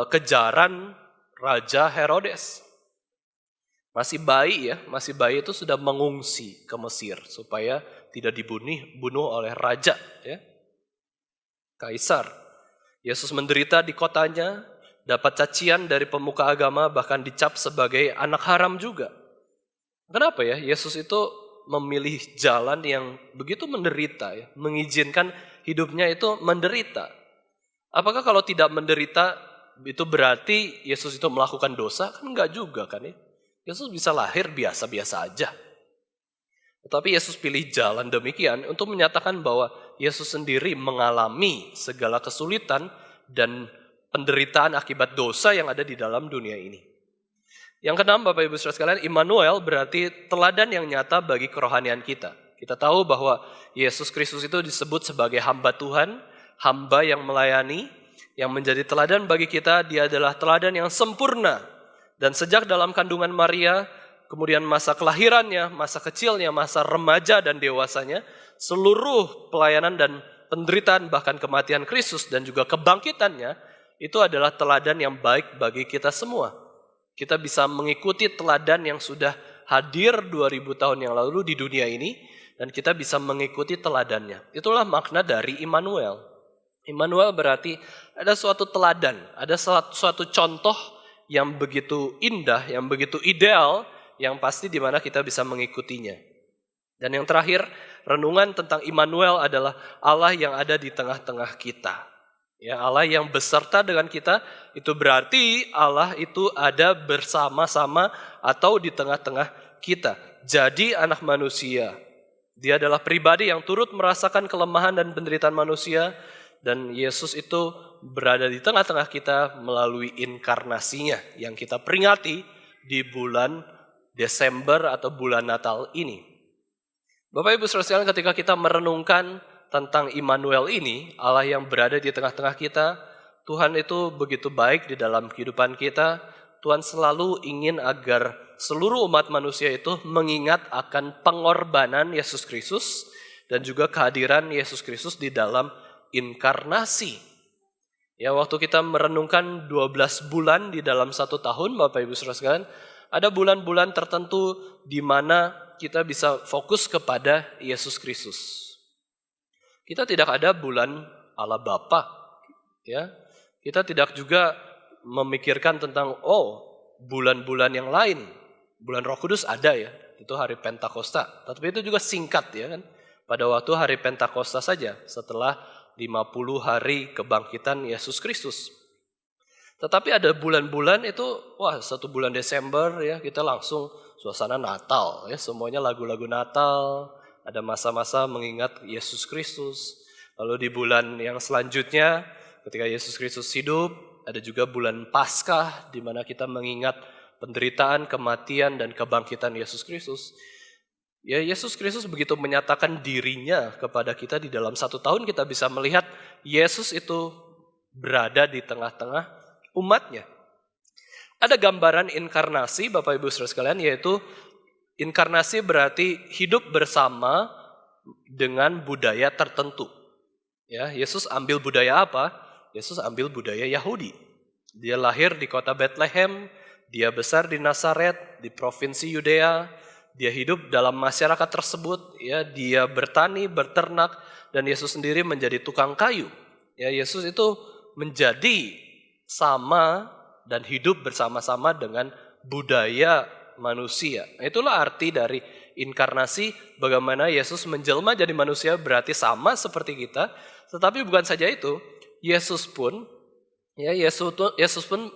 kejaran Raja Herodes. Masih bayi itu sudah mengungsi ke Mesir supaya tidak dibunuh oleh raja, ya, Kaisar. Yesus menderita di kotanya, dapat cacian dari pemuka agama, bahkan dicap sebagai anak haram juga. Kenapa ya? Yesus itu memilih jalan yang begitu menderita, ya, mengizinkan hidupnya itu menderita. Apakah kalau tidak menderita itu berarti Yesus itu melakukan dosa? Kan enggak juga kan ya. Yesus bisa lahir biasa-biasa aja. Tetapi Yesus pilih jalan demikian untuk menyatakan bahwa Yesus sendiri mengalami segala kesulitan dan penderitaan akibat dosa yang ada di dalam dunia ini. Yang keenam, Bapak Ibu Saudara sekalian, Immanuel berarti teladan yang nyata bagi kerohanian kita. Kita tahu bahwa Yesus Kristus itu disebut sebagai hamba Tuhan, hamba yang melayani, yang menjadi teladan bagi kita. Dia adalah teladan yang sempurna. Dan sejak dalam kandungan Maria, kemudian masa kelahirannya, masa kecilnya, masa remaja dan dewasanya, seluruh pelayanan dan penderitaan bahkan kematian Kristus dan juga kebangkitannya, itu adalah teladan yang baik bagi kita semua. Kita bisa mengikuti teladan yang sudah hadir 2000 tahun yang lalu di dunia ini, dan kita bisa mengikuti teladannya. Itulah makna dari Immanuel. Immanuel berarti ada suatu teladan, ada suatu contoh yang begitu indah, yang begitu ideal, yang pasti di mana kita bisa mengikutinya. Dan yang terakhir, renungan tentang Immanuel adalah Allah yang ada di tengah-tengah kita. Ya, Allah yang beserta dengan kita, itu berarti Allah itu ada bersama-sama atau di tengah-tengah kita. Jadi anak manusia, dia adalah pribadi yang turut merasakan kelemahan dan penderitaan manusia, dan Yesus itu berada di tengah-tengah kita melalui inkarnasinya yang kita peringati di bulan Desember atau bulan Natal ini. Bapak Ibu Saudara sekalian, ketika kita merenungkan tentang Immanuel ini, Allah yang berada di tengah-tengah kita, Tuhan itu begitu baik di dalam kehidupan kita. Tuhan selalu ingin agar seluruh umat manusia itu mengingat akan pengorbanan Yesus Kristus dan juga kehadiran Yesus Kristus di dalam inkarnasi. Ya, waktu kita merenungkan 12 bulan di dalam 1 tahun, Bapak Ibu Saudara sekalian, ada bulan-bulan tertentu di mana kita bisa fokus kepada Yesus Kristus. Kita tidak ada bulan Allah Bapa, ya. Kita tidak juga memikirkan tentang bulan-bulan yang lain. Bulan Roh Kudus ada ya, itu hari Pentakosta. Tapi itu juga singkat ya kan. Pada waktu hari Pentakosta saja setelah 50 hari kebangkitan Yesus Kristus. Tetapi ada bulan-bulan itu, satu bulan Desember ya kita langsung suasana Natal ya, semuanya lagu-lagu Natal, ada masa-masa mengingat Yesus Kristus. Lalu di bulan yang selanjutnya ketika Yesus Kristus hidup, ada juga bulan Paskah di mana kita mengingat penderitaan, kematian dan kebangkitan Yesus Kristus. Ya, Yesus Kristus begitu menyatakan dirinya kepada kita di dalam 1 tahun, kita bisa melihat Yesus itu berada di tengah-tengah umatnya. Ada gambaran inkarnasi, Bapak Ibu Saudara sekalian, yaitu inkarnasi berarti hidup bersama dengan budaya tertentu. Ya, Yesus ambil budaya apa? Yesus ambil budaya Yahudi. Dia lahir di kota Bethlehem, dia besar di Nazaret, di provinsi Yudea. Dia hidup dalam masyarakat tersebut, ya, dia bertani, berternak, dan Yesus sendiri menjadi tukang kayu. Ya, Yesus itu menjadi sama dan hidup bersama-sama dengan budaya manusia. Itulah arti dari inkarnasi, bagaimana Yesus menjelma jadi manusia berarti sama seperti kita. Tetapi bukan saja itu, Yesus pun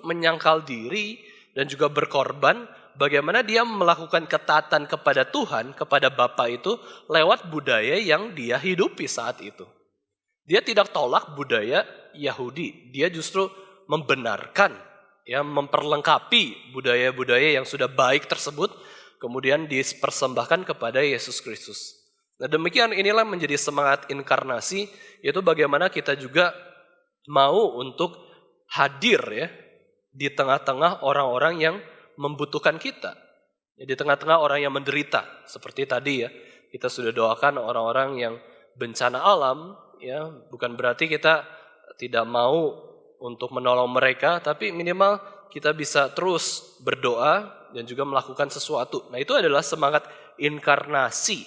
menyangkal diri dan juga berkorban. Bagaimana dia melakukan ketaatan kepada Tuhan, kepada Bapa itu lewat budaya yang dia hidupi saat itu. Dia tidak tolak budaya Yahudi, dia justru membenarkan, ya, memperlengkapi budaya-budaya yang sudah baik tersebut, kemudian dipersembahkan kepada Yesus Kristus. Nah demikian inilah menjadi semangat inkarnasi, yaitu bagaimana kita juga mau untuk hadir ya di tengah-tengah orang-orang yang membutuhkan kita. Ya, di tengah-tengah orang yang menderita, seperti tadi ya, kita sudah doakan orang-orang yang bencana alam, ya bukan berarti kita tidak mau untuk menolong mereka, tapi minimal kita bisa terus berdoa dan juga melakukan sesuatu. Nah itu adalah semangat inkarnasi.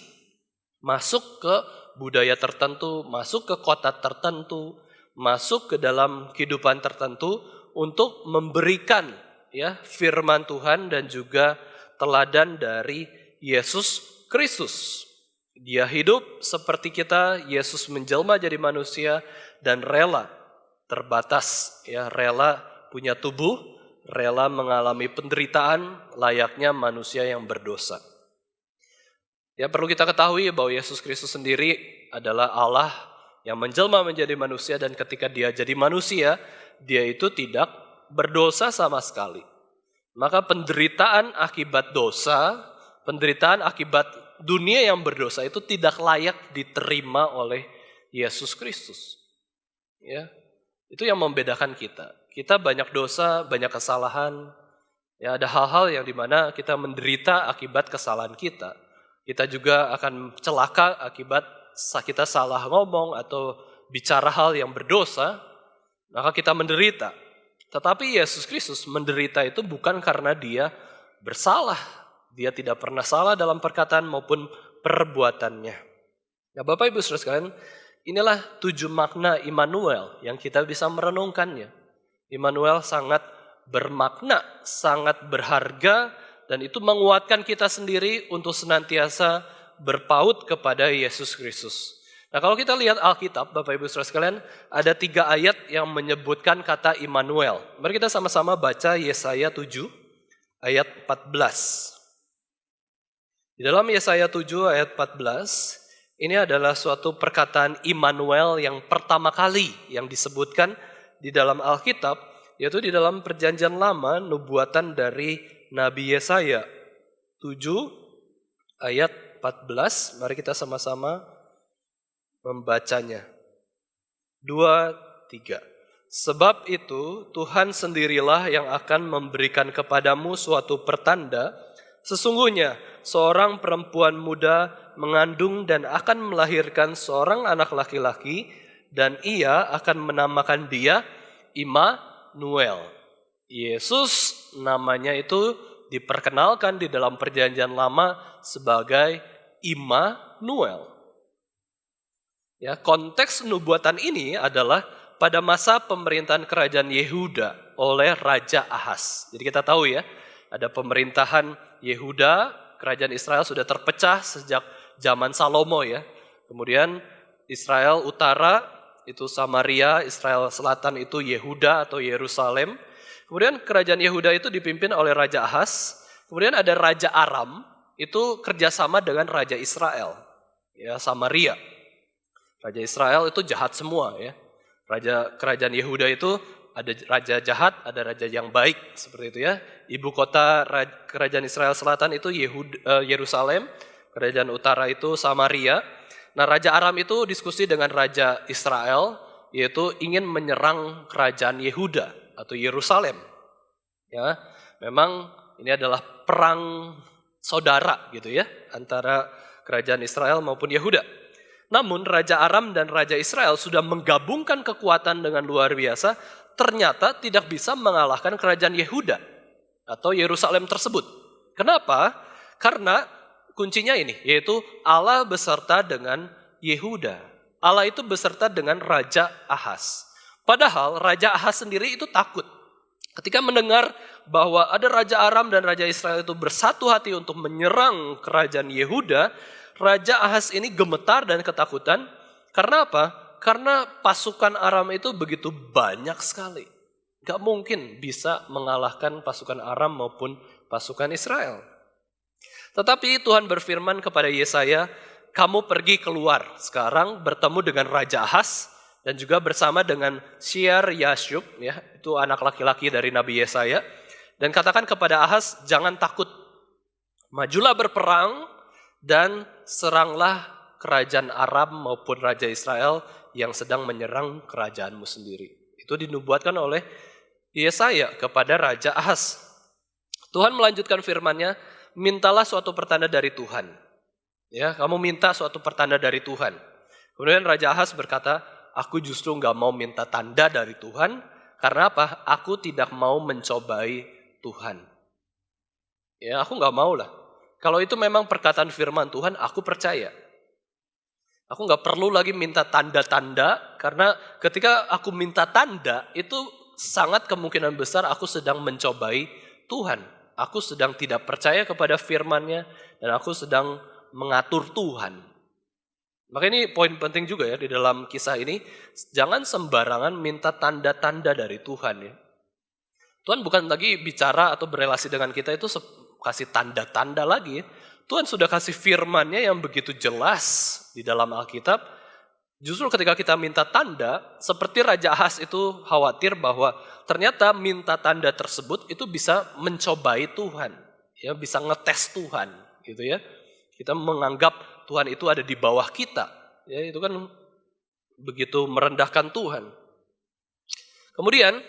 Masuk ke budaya tertentu, masuk ke kota tertentu, masuk ke dalam kehidupan tertentu untuk memberikan ya firman Tuhan dan juga teladan dari Yesus Kristus. Dia hidup seperti kita, Yesus menjelma jadi manusia dan rela terbatas ya, rela punya tubuh, rela mengalami penderitaan layaknya manusia yang berdosa. Ya perlu kita ketahui bahwa Yesus Kristus sendiri adalah Allah yang menjelma menjadi manusia dan ketika dia jadi manusia, dia itu tidak berdosa sama sekali. Maka penderitaan akibat dosa, penderitaan akibat dunia yang berdosa itu tidak layak diterima oleh Yesus Kristus. Ya, itu yang membedakan kita. Kita banyak dosa, banyak kesalahan. Ya, ada hal-hal yang dimana kita menderita akibat kesalahan kita. Kita juga akan celaka akibat kita salah ngomong atau bicara hal yang berdosa, maka kita menderita. Tetapi Yesus Kristus menderita itu bukan karena dia bersalah. Dia tidak pernah salah dalam perkataan maupun perbuatannya. Nah, Bapak Ibu Saudara sekalian, inilah 7 makna Immanuel yang kita bisa merenungkannya. Immanuel sangat bermakna, sangat berharga, dan itu menguatkan kita sendiri untuk senantiasa berpaut kepada Yesus Kristus. Nah kalau kita lihat Alkitab, Bapak Ibu Saudara sekalian, ada 3 ayat yang menyebutkan kata Immanuel. Mari kita sama-sama baca Yesaya 7 ayat 14. Di dalam Yesaya 7 ayat 14, ini adalah suatu perkataan Immanuel yang pertama kali yang disebutkan di dalam Alkitab, yaitu di dalam Perjanjian Lama, nubuatan dari Nabi Yesaya 7 ayat 14, mari kita sama-sama membacanya. 2, 3. Sebab itu Tuhan sendirilah yang akan memberikan kepadamu suatu pertanda. Sesungguhnya seorang perempuan muda mengandung dan akan melahirkan seorang anak laki-laki dan ia akan menamakan dia Immanuel. Yesus namanya itu diperkenalkan di dalam Perjanjian Lama sebagai Immanuel. Ya, konteks nubuatan ini adalah pada masa pemerintahan kerajaan Yehuda oleh Raja Ahaz. Jadi kita tahu ya, ada pemerintahan Yehuda, kerajaan Israel sudah terpecah sejak zaman Salomo ya. Kemudian Israel Utara itu Samaria, Israel Selatan itu Yehuda atau Yerusalem. Kemudian kerajaan Yehuda itu dipimpin oleh Raja Ahaz. Kemudian ada Raja Aram, itu kerjasama dengan Raja Israel, ya Samaria. Raja Israel itu jahat semua ya. Kerajaan Yehuda itu ada raja jahat, ada raja yang baik, seperti itu ya. Ibu kota kerajaan Israel Selatan itu Yerusalem, kerajaan utara itu Samaria. Nah Raja Aram itu diskusi dengan Raja Israel, yaitu ingin menyerang kerajaan Yehuda atau Yerusalem. Ya, memang ini adalah perang saudara gitu ya antara kerajaan Israel maupun Yehuda. Namun Raja Aram dan Raja Israel sudah menggabungkan kekuatan dengan luar biasa, ternyata tidak bisa mengalahkan kerajaan Yehuda atau Yerusalem tersebut. Kenapa? Karena kuncinya ini, yaitu Allah beserta dengan Yehuda. Allah itu beserta dengan Raja Ahaz. Padahal Raja Ahaz sendiri itu takut. Ketika mendengar bahwa ada Raja Aram dan Raja Israel itu bersatu hati untuk menyerang kerajaan Yehuda, Raja Ahaz ini gemetar dan ketakutan. Karena apa? Karena pasukan Aram itu begitu banyak sekali. Gak mungkin bisa mengalahkan pasukan Aram maupun pasukan Israel. Tetapi Tuhan berfirman kepada Yesaya, kamu pergi keluar sekarang bertemu dengan Raja Ahaz, dan juga bersama dengan Shear-Yashub, ya, itu anak laki-laki dari Nabi Yesaya. Dan katakan kepada Ahaz, jangan takut. Majulah berperang dan seranglah kerajaan Aram maupun Raja Israel yang sedang menyerang kerajaanmu sendiri. Itu dinubuatkan oleh Yesaya kepada Raja Ahaz. Tuhan melanjutkan firman-Nya, mintalah suatu pertanda dari Tuhan. Ya, kamu minta suatu pertanda dari Tuhan. Kemudian Raja Ahaz berkata, aku justru nggak mau minta tanda dari Tuhan, karena apa? Aku tidak mau mencobai Tuhan. Ya, aku nggak mau lah. Kalau itu memang perkataan firman Tuhan, aku percaya. Aku nggak perlu lagi minta tanda-tanda, karena ketika aku minta tanda, itu sangat kemungkinan besar aku sedang mencobai Tuhan. Aku sedang tidak percaya kepada firman-Nya, dan aku sedang mengatur Tuhan. Maka ini poin penting juga ya di dalam kisah ini. Jangan sembarangan minta tanda-tanda dari Tuhan ya. Tuhan bukan lagi bicara atau berelasi dengan kita itu kasih tanda-tanda lagi ya. Tuhan sudah kasih firman-Nya yang begitu jelas di dalam Alkitab. Justru ketika kita minta tanda, seperti Raja Ahaz itu khawatir bahwa ternyata minta tanda tersebut itu bisa mencobai Tuhan. Ya, bisa ngetes Tuhan gitu ya. Kita menganggap Tuhan itu ada di bawah kita. Ya, itu kan begitu merendahkan Tuhan. Kemudian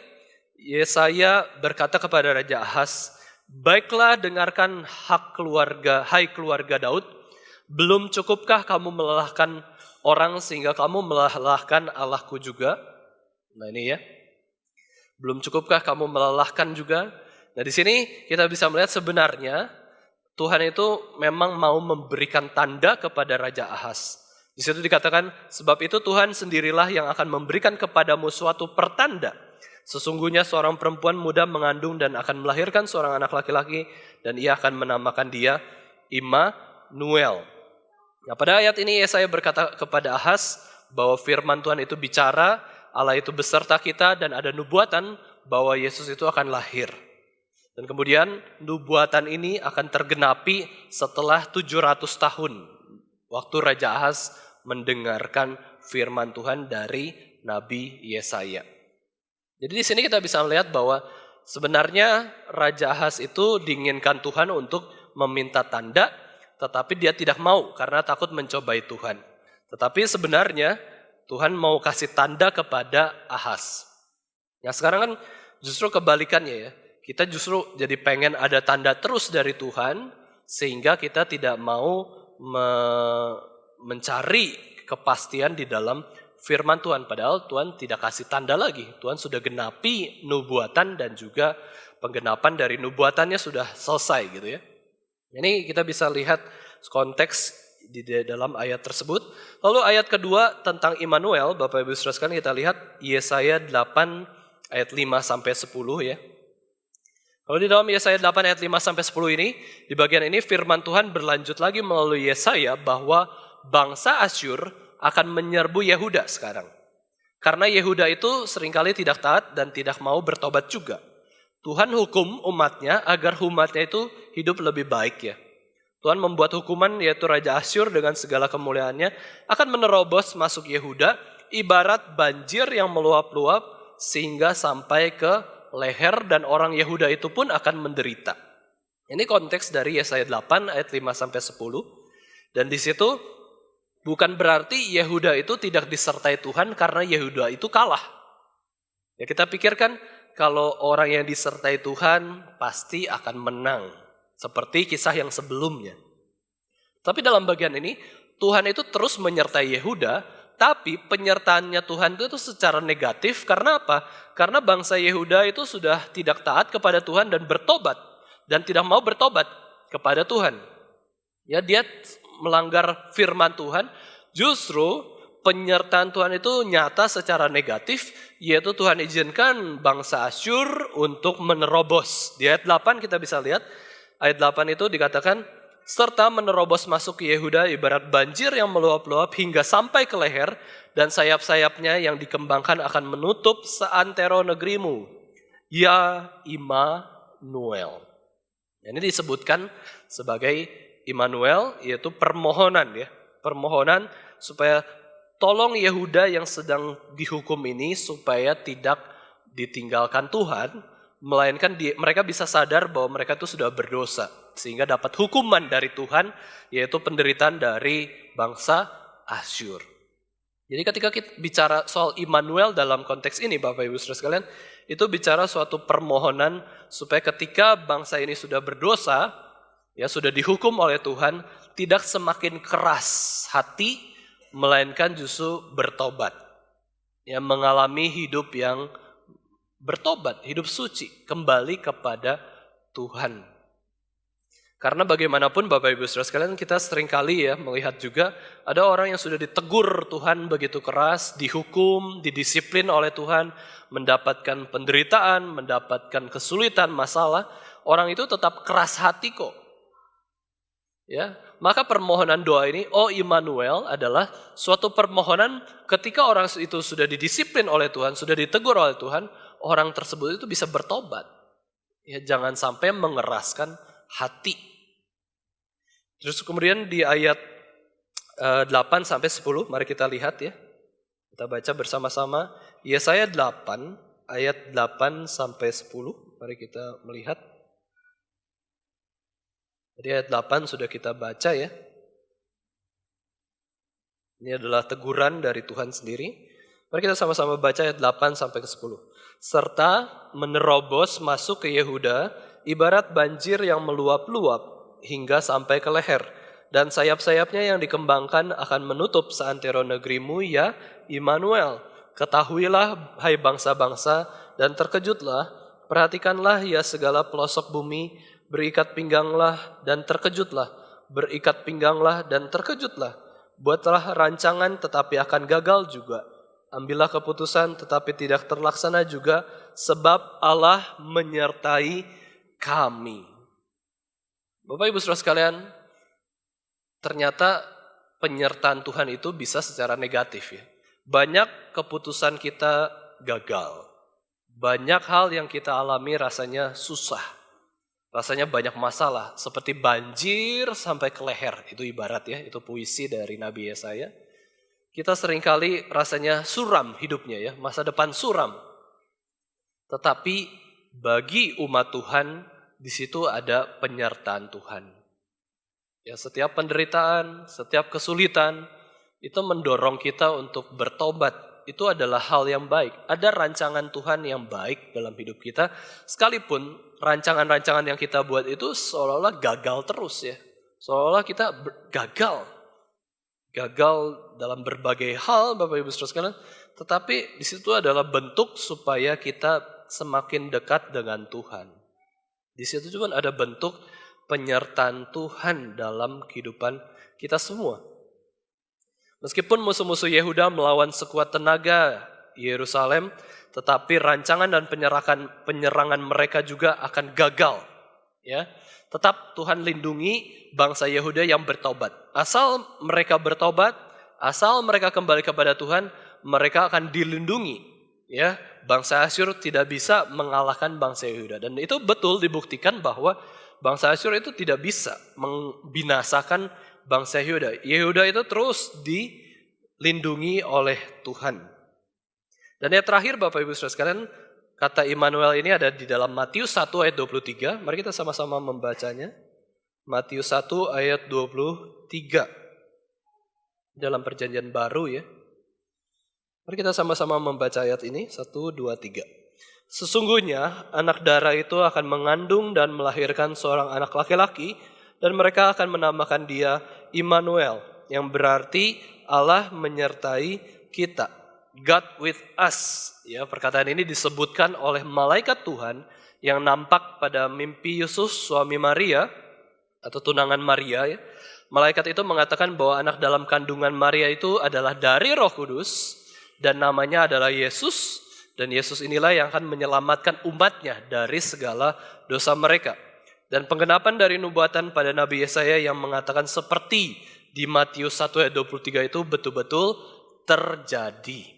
Yesaya berkata kepada Raja Ahaz, baiklah dengarkan hai keluarga Daud, belum cukupkah kamu melelahkan orang sehingga kamu melelahkan Allahku juga? Nah ini ya, belum cukupkah kamu melelahkan juga? Nah di sini kita bisa melihat sebenarnya Tuhan itu memang mau memberikan tanda kepada Raja Ahaz. Di situ dikatakan, sebab itu Tuhan sendirilah yang akan memberikan kepadamu suatu pertanda. Sesungguhnya seorang perempuan muda mengandung dan akan melahirkan seorang anak laki-laki, dan ia akan menamakan dia Immanuel. Nah, pada ayat ini Yesaya berkata kepada Ahaz bahwa firman Tuhan itu bicara, Allah itu beserta kita, dan ada nubuatan bahwa Yesus itu akan lahir. Dan kemudian nubuatan ini akan tergenapi setelah 700 tahun. Waktu Raja Ahaz mendengarkan firman Tuhan dari Nabi Yesaya. Jadi di sini kita bisa melihat bahwa sebenarnya Raja Ahaz itu diinginkan Tuhan untuk meminta tanda, tetapi dia tidak mau karena takut mencobai Tuhan. Tetapi sebenarnya Tuhan mau kasih tanda kepada Ahaz. Nah sekarang kan justru kebalikannya ya. Kita justru jadi pengen ada tanda terus dari Tuhan, sehingga kita tidak mau mencari kepastian di dalam firman Tuhan. Padahal Tuhan tidak kasih tanda lagi. Tuhan sudah genapi nubuatan dan juga penggenapan dari nubuatannya sudah selesai gitu ya. Ini kita bisa lihat konteks di dalam ayat tersebut. Lalu ayat kedua tentang Immanuel, Bapak Ibu Saudara sekalian, kita lihat Yesaya 8 ayat 5-10 ya. Kalau di dalam Yesaya 8 ayat 5-10 ini, di bagian ini firman Tuhan berlanjut lagi melalui Yesaya bahwa bangsa Asyur akan menyerbu Yehuda sekarang. Karena Yehuda itu seringkali tidak taat dan tidak mau bertobat juga. Tuhan hukum umatnya agar umatnya itu hidup lebih baik ya. Tuhan membuat hukuman yaitu Raja Asyur dengan segala kemuliaannya akan menerobos masuk Yehuda ibarat banjir yang meluap-luap sehingga sampai ke leher dan orang Yehuda itu pun akan menderita. Ini konteks dari Yesaya 8 ayat 5-10. Dan di situ bukan berarti Yehuda itu tidak disertai Tuhan karena Yehuda itu kalah. Ya kita pikirkan kalau orang yang disertai Tuhan pasti akan menang. Seperti kisah yang sebelumnya. Tapi dalam bagian ini Tuhan itu terus menyertai Yehuda. Tapi penyertaannya Tuhan itu secara negatif karena apa? Karena bangsa Yehuda itu sudah tidak taat kepada Tuhan dan bertobat. Dan tidak mau bertobat kepada Tuhan. Ya, dia melanggar firman Tuhan. Justru penyertaan Tuhan itu nyata secara negatif. Yaitu Tuhan izinkan bangsa Asyur untuk menerobos. Di ayat 8 kita bisa lihat. Ayat 8 itu dikatakan, serta menerobos masuk ke Yehuda ibarat banjir yang meluap-luap hingga sampai ke leher, dan sayap-sayapnya yang dikembangkan akan menutup seantero negerimu. Ya Immanuel. Ini disebutkan sebagai Immanuel, yaitu permohonan ya. Permohonan supaya tolong Yehuda yang sedang dihukum ini supaya tidak ditinggalkan Tuhan, melainkan mereka bisa sadar bahwa mereka itu sudah berdosa. sehingga dapat hukuman dari Tuhan, yaitu penderitaan dari bangsa Asyur. Jadi ketika kita bicara soal Immanuel dalam konteks ini, Bapak Ibu Saudara sekalian, itu bicara suatu permohonan supaya ketika bangsa ini sudah berdosa, ya sudah dihukum oleh Tuhan, tidak semakin keras hati, melainkan justru bertobat. Ya, mengalami hidup yang bertobat, hidup suci, kembali kepada Tuhan. Karena bagaimanapun Bapak Ibu Saudara sekalian, kita seringkali ya melihat juga ada orang yang sudah ditegur Tuhan begitu keras, dihukum, didisiplin oleh Tuhan, mendapatkan penderitaan, mendapatkan kesulitan, masalah, orang itu tetap keras hati kok. Ya, maka permohonan doa ini, O Immanuel, adalah suatu permohonan ketika orang itu sudah didisiplin oleh Tuhan, sudah ditegur oleh Tuhan, orang tersebut itu bisa bertobat. Ya, jangan sampai mengeraskan hati. Terus kemudian di ayat 8 sampai 10, mari kita lihat ya. Kita baca bersama-sama. Yesaya 8, ayat 8 sampai 10. Mari kita melihat. Jadi ayat 8 sudah kita baca ya. Ini adalah teguran dari Tuhan sendiri. Mari kita sama-sama baca ayat 8 sampai ke 10. Serta menerobos masuk ke Yehuda, ibarat banjir yang meluap-luap hingga sampai ke leher. Dan sayap-sayapnya yang dikembangkan akan menutup seantero negerimu, ya Immanuel. Ketahuilah, hai bangsa-bangsa, dan terkejutlah. Perhatikanlah, ya segala pelosok bumi, berikat pingganglah dan terkejutlah. Berikat pingganglah dan terkejutlah. Buatlah rancangan tetapi akan gagal juga. Ambillah keputusan tetapi tidak terlaksana juga, sebab Allah menyertai kami. Bapak Ibu Saudara sekalian, ternyata penyertaan Tuhan itu bisa secara negatif ya. Banyak keputusan kita gagal. Banyak hal yang kita alami rasanya susah. Rasanya banyak masalah, seperti banjir sampai ke leher. Itu ibarat ya, itu puisi dari Nabi Yesaya. Kita seringkali rasanya suram hidupnya ya, masa depan suram. Tetapi bagi umat Tuhan, di situ ada penyertaan Tuhan. Ya, setiap penderitaan, setiap kesulitan, itu mendorong kita untuk bertobat. Itu adalah hal yang baik. Ada rancangan Tuhan yang baik dalam hidup kita. Sekalipun rancangan-rancangan yang kita buat itu seolah-olah gagal terus ya. Seolah-olah kita gagal. Gagal dalam berbagai hal, Bapak Ibu Saudara sekalian. Tetapi di situ adalah bentuk supaya kita semakin dekat dengan Tuhan. Di situ juga ada bentuk penyertaan Tuhan dalam kehidupan kita semua. Meskipun musuh-musuh Yehuda melawan sekuat tenaga Yerusalem, tetapi rancangan dan penyerangan mereka juga akan gagal. Ya, tetap Tuhan lindungi bangsa Yehuda yang bertobat. Asal mereka bertobat, asal mereka kembali kepada Tuhan, mereka akan dilindungi. Ya, bangsa Asyur tidak bisa mengalahkan bangsa Yehuda, dan itu betul dibuktikan bahwa bangsa Asyur itu tidak bisa membinasakan bangsa Yehuda. Yehuda itu terus dilindungi oleh Tuhan. Dan yang terakhir Bapak Ibu Saudara sekalian, kata Immanuel ini ada di dalam Matius 1 ayat 23. Mari kita sama-sama membacanya. Matius 1 ayat 23. Dalam perjanjian baru ya. Mari kita sama-sama membaca ayat ini, 1, 2, 3. Sesungguhnya anak darah itu akan mengandung dan melahirkan seorang anak laki-laki, dan mereka akan menamakan dia Immanuel, yang berarti Allah menyertai kita. God with us. Ya, perkataan ini disebutkan oleh malaikat Tuhan yang nampak pada mimpi Yesus, suami Maria, atau tunangan Maria. Ya. Malaikat itu mengatakan bahwa anak dalam kandungan Maria itu adalah dari Roh Kudus, dan namanya adalah Yesus, dan Yesus inilah yang akan menyelamatkan umatnya dari segala dosa mereka. Dan penggenapan dari nubuatan pada Nabi Yesaya yang mengatakan seperti di Matius 1 ayat 23 itu betul-betul terjadi.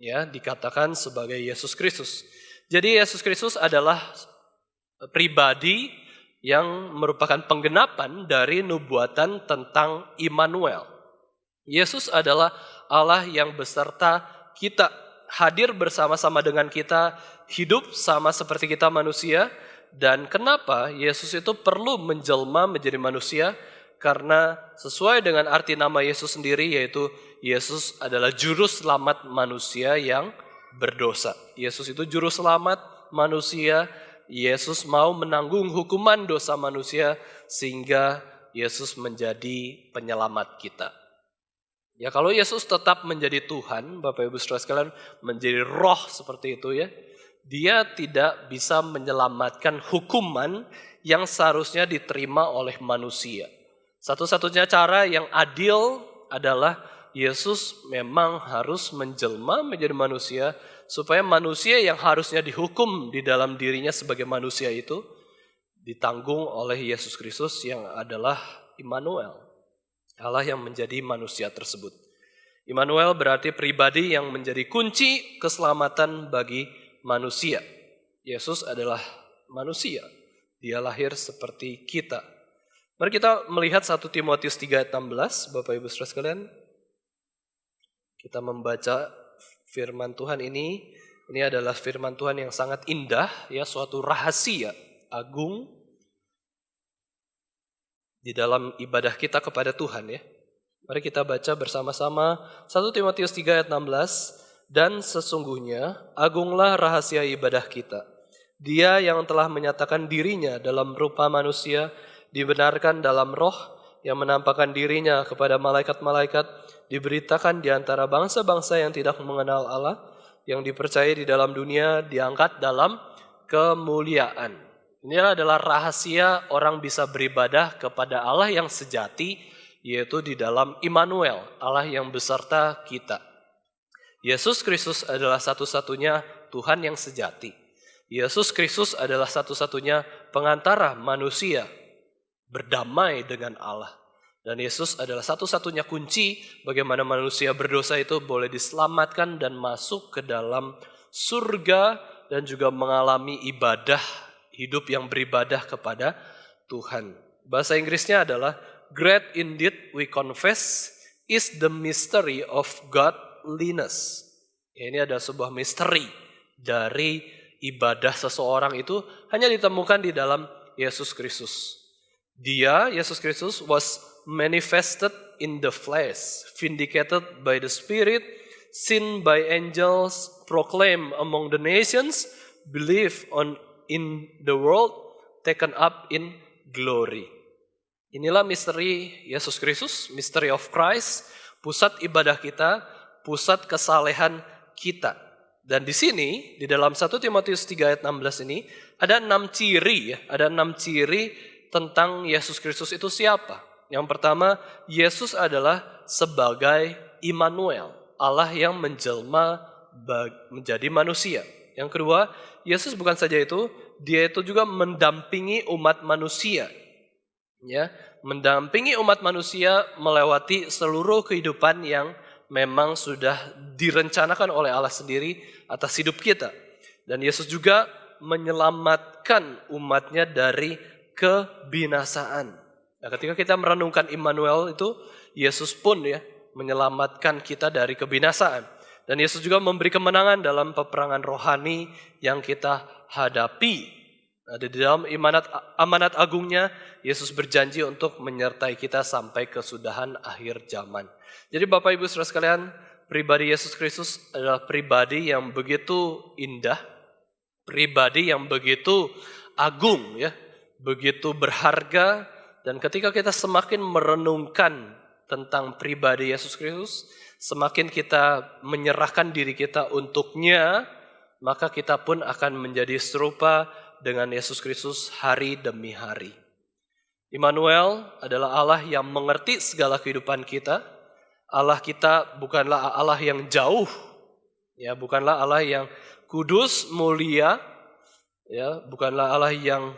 Ya, dikatakan sebagai Yesus Kristus. Jadi Yesus Kristus adalah pribadi yang merupakan penggenapan dari nubuatan tentang Immanuel. Yesus adalah Allah yang beserta kita, hadir bersama-sama dengan kita, hidup sama seperti kita manusia, Dan kenapa Yesus itu perlu menjelma menjadi manusia? Karena sesuai dengan arti nama Yesus sendiri, yaitu Yesus adalah juru selamat manusia yang berdosa. Yesus itu juru selamat manusia. Yesus mau menanggung hukuman dosa manusia sehingga Yesus menjadi penyelamat kita. Ya, kalau Yesus tetap menjadi Tuhan, Bapak Ibu Saudara sekalian, menjadi roh seperti itu ya, dia tidak bisa menyelamatkan hukuman yang seharusnya diterima oleh manusia. Satu-satunya cara yang adil adalah Yesus memang harus menjelma menjadi manusia supaya manusia yang harusnya dihukum di dalam dirinya sebagai manusia itu ditanggung oleh Yesus Kristus yang adalah Immanuel. Allah yang menjadi manusia tersebut. Immanuel berarti pribadi yang menjadi kunci keselamatan bagi manusia. Yesus adalah manusia. Dia lahir seperti kita. Mari kita melihat 1 Timotius 3 ayat 16, Bapak Ibu Saudara sekalian. Kita membaca firman Tuhan ini. Ini adalah firman Tuhan yang sangat indah, ya, suatu rahasia agung di dalam ibadah kita kepada Tuhan ya. Mari kita baca bersama-sama 1 Timotius 3 ayat 16. Dan sesungguhnya agunglah rahasia ibadah kita. Dia yang telah menyatakan dirinya dalam rupa manusia, dibenarkan dalam roh, yang menampakkan dirinya kepada malaikat-malaikat, diberitakan di antara bangsa-bangsa yang tidak mengenal Allah, yang dipercaya di dalam dunia, diangkat dalam kemuliaan. Inilah adalah rahasia orang bisa beribadah kepada Allah yang sejati, yaitu di dalam Immanuel, Allah yang beserta kita. Yesus Kristus adalah satu-satunya Tuhan yang sejati. Yesus Kristus adalah satu-satunya pengantara manusia berdamai dengan Allah. Dan Yesus adalah satu-satunya kunci bagaimana manusia berdosa itu boleh diselamatkan dan masuk ke dalam surga dan juga mengalami ibadah, hidup yang beribadah kepada Tuhan. Bahasa Inggrisnya adalah great indeed we confess is the mystery of godliness. Ini ada sebuah misteri dari ibadah seseorang itu hanya ditemukan di dalam Yesus Kristus. Dia, Yesus Kristus, was manifested in the flesh, vindicated by the Spirit, seen by angels, proclaimed among the nations, believed on in the world, taken up in glory. Inilah misteri Yesus Kristus, mystery of Christ, pusat ibadah kita, pusat kesalehan kita. Dan di sini, di dalam 1 Timotius 3 ayat 16 ini, ada 6 ciri ya, ada 6 ciri tentang Yesus Kristus itu siapa. Yang pertama, Yesus adalah sebagai Immanuel, Allah yang menjelma menjadi manusia. Yang kedua, Yesus bukan saja itu, dia itu juga mendampingi umat manusia. Ya, mendampingi umat manusia melewati seluruh kehidupan yang memang sudah direncanakan oleh Allah sendiri atas hidup kita. Dan Yesus juga menyelamatkan umatnya dari kebinasaan. Nah, ketika kita merenungkan Immanuel itu, Yesus pun ya menyelamatkan kita dari kebinasaan. Dan Yesus juga memberi kemenangan dalam peperangan rohani yang kita hadapi. Nah, di dalam amanat agungnya, Yesus berjanji untuk menyertai kita sampai kesudahan akhir zaman. Jadi Bapak Ibu Saudara sekalian, pribadi Yesus Kristus adalah pribadi yang begitu indah, pribadi yang begitu agung ya, begitu berharga. Dan ketika kita semakin merenungkan tentang pribadi Yesus Kristus, semakin kita menyerahkan diri kita untuknya, maka kita pun akan menjadi serupa dengan Yesus Kristus hari demi hari. Immanuel adalah Allah yang mengerti segala kehidupan kita. Allah kita bukanlah Allah yang jauh, ya, bukanlah Allah yang kudus, mulia, ya, bukanlah Allah yang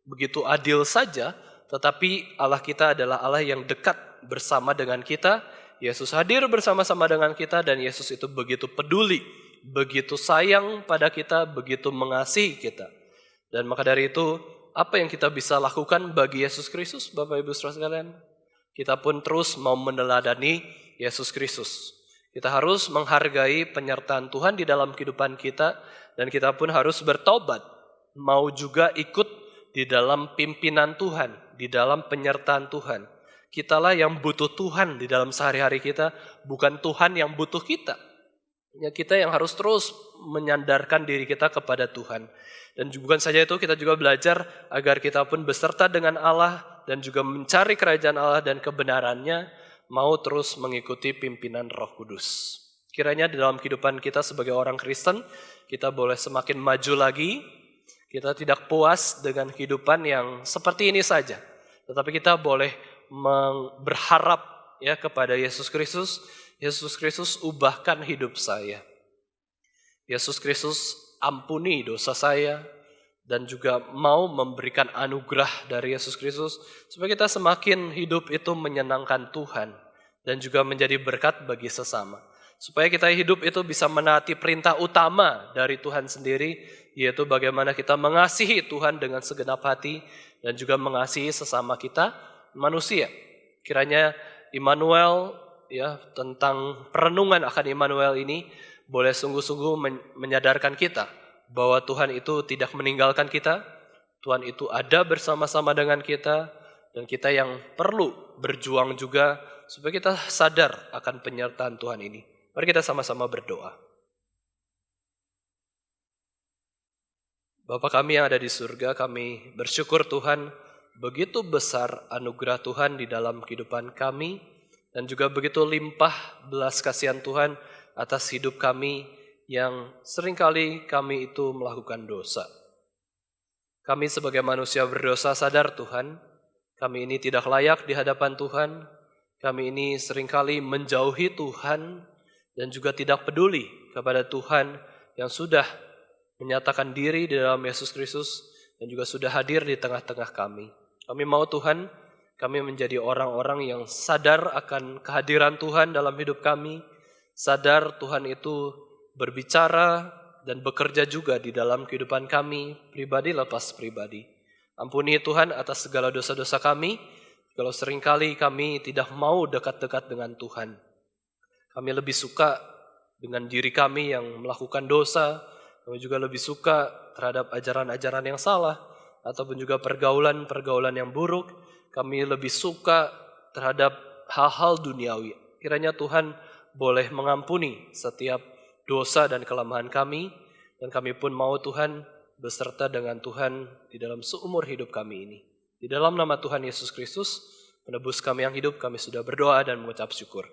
begitu adil saja, tetapi Allah kita adalah Allah yang dekat bersama dengan kita. Yesus hadir bersama-sama dengan kita dan Yesus itu begitu peduli, begitu sayang pada kita, begitu mengasihi kita. Dan maka dari itu, apa yang kita bisa lakukan bagi Yesus Kristus, Bapak Ibu Saudara sekalian? Kita pun terus mau meneladani Yesus Kristus. Kita harus menghargai penyertaan Tuhan di dalam kehidupan kita dan kita pun harus bertobat. mau juga ikut di dalam pimpinan Tuhan, di dalam penyertaan Tuhan. Kitalah yang butuh Tuhan di dalam sehari-hari kita, bukan Tuhan yang butuh kita. Ya, kita yang harus terus menyandarkan diri kita kepada Tuhan. Dan bukan saja itu, kita juga belajar agar kita pun beserta dengan Allah dan juga mencari kerajaan Allah dan kebenarannya, mau terus mengikuti pimpinan Roh Kudus. Kiranya di dalam kehidupan kita sebagai orang Kristen, kita boleh semakin maju lagi. Kita tidak puas dengan kehidupan yang seperti ini saja. Tetapi kita boleh berharap ya kepada Yesus Kristus. Yesus Kristus, ubahkan hidup saya. Yesus Kristus, ampuni dosa saya. Dan juga mau memberikan anugerah dari Yesus Kristus supaya kita semakin hidup itu menyenangkan Tuhan dan juga menjadi berkat bagi sesama. Supaya kita hidup itu bisa menaati perintah utama dari Tuhan sendiri, yaitu bagaimana kita mengasihi Tuhan dengan segenap hati dan juga mengasihi sesama kita manusia. Kiranya Immanuel, ya, tentang perenungan akan Immanuel ini boleh sungguh-sungguh menyadarkan kita bahwa Tuhan itu tidak meninggalkan kita, Tuhan itu ada bersama-sama dengan kita, dan kita yang perlu berjuang juga supaya kita sadar akan penyertaan Tuhan ini. Mari kita sama-sama berdoa. Bapa kami yang ada di surga, kami bersyukur Tuhan, begitu besar anugerah Tuhan di dalam kehidupan kami, dan juga begitu limpah belas kasihan Tuhan atas hidup kami, yang seringkali kami itu melakukan dosa. Kami sebagai manusia berdosa sadar Tuhan, kami ini tidak layak di hadapan Tuhan, kami ini seringkali menjauhi Tuhan dan juga tidak peduli kepada Tuhan yang sudah menyatakan diri di dalam Yesus Kristus dan juga sudah hadir di tengah-tengah kami. Kami mau Tuhan, kami menjadi orang-orang yang sadar akan kehadiran Tuhan dalam hidup kami, sadar Tuhan itu berbicara dan bekerja juga di dalam kehidupan kami, pribadi lepas pribadi. Ampuni Tuhan atas segala dosa-dosa kami, kalau seringkali kami tidak mau dekat-dekat dengan Tuhan. Kami lebih suka dengan diri kami yang melakukan dosa, kami juga lebih suka terhadap ajaran-ajaran yang salah, ataupun juga pergaulan-pergaulan yang buruk, kami lebih suka terhadap hal-hal duniawi. Kiranya Tuhan boleh mengampuni setiap dosa dan kelemahan kami, dan kami pun mau Tuhan beserta dengan Tuhan di dalam seumur hidup kami ini. Di dalam nama Tuhan Yesus Kristus, penebus kami yang hidup, kami sudah berdoa dan mengucap syukur.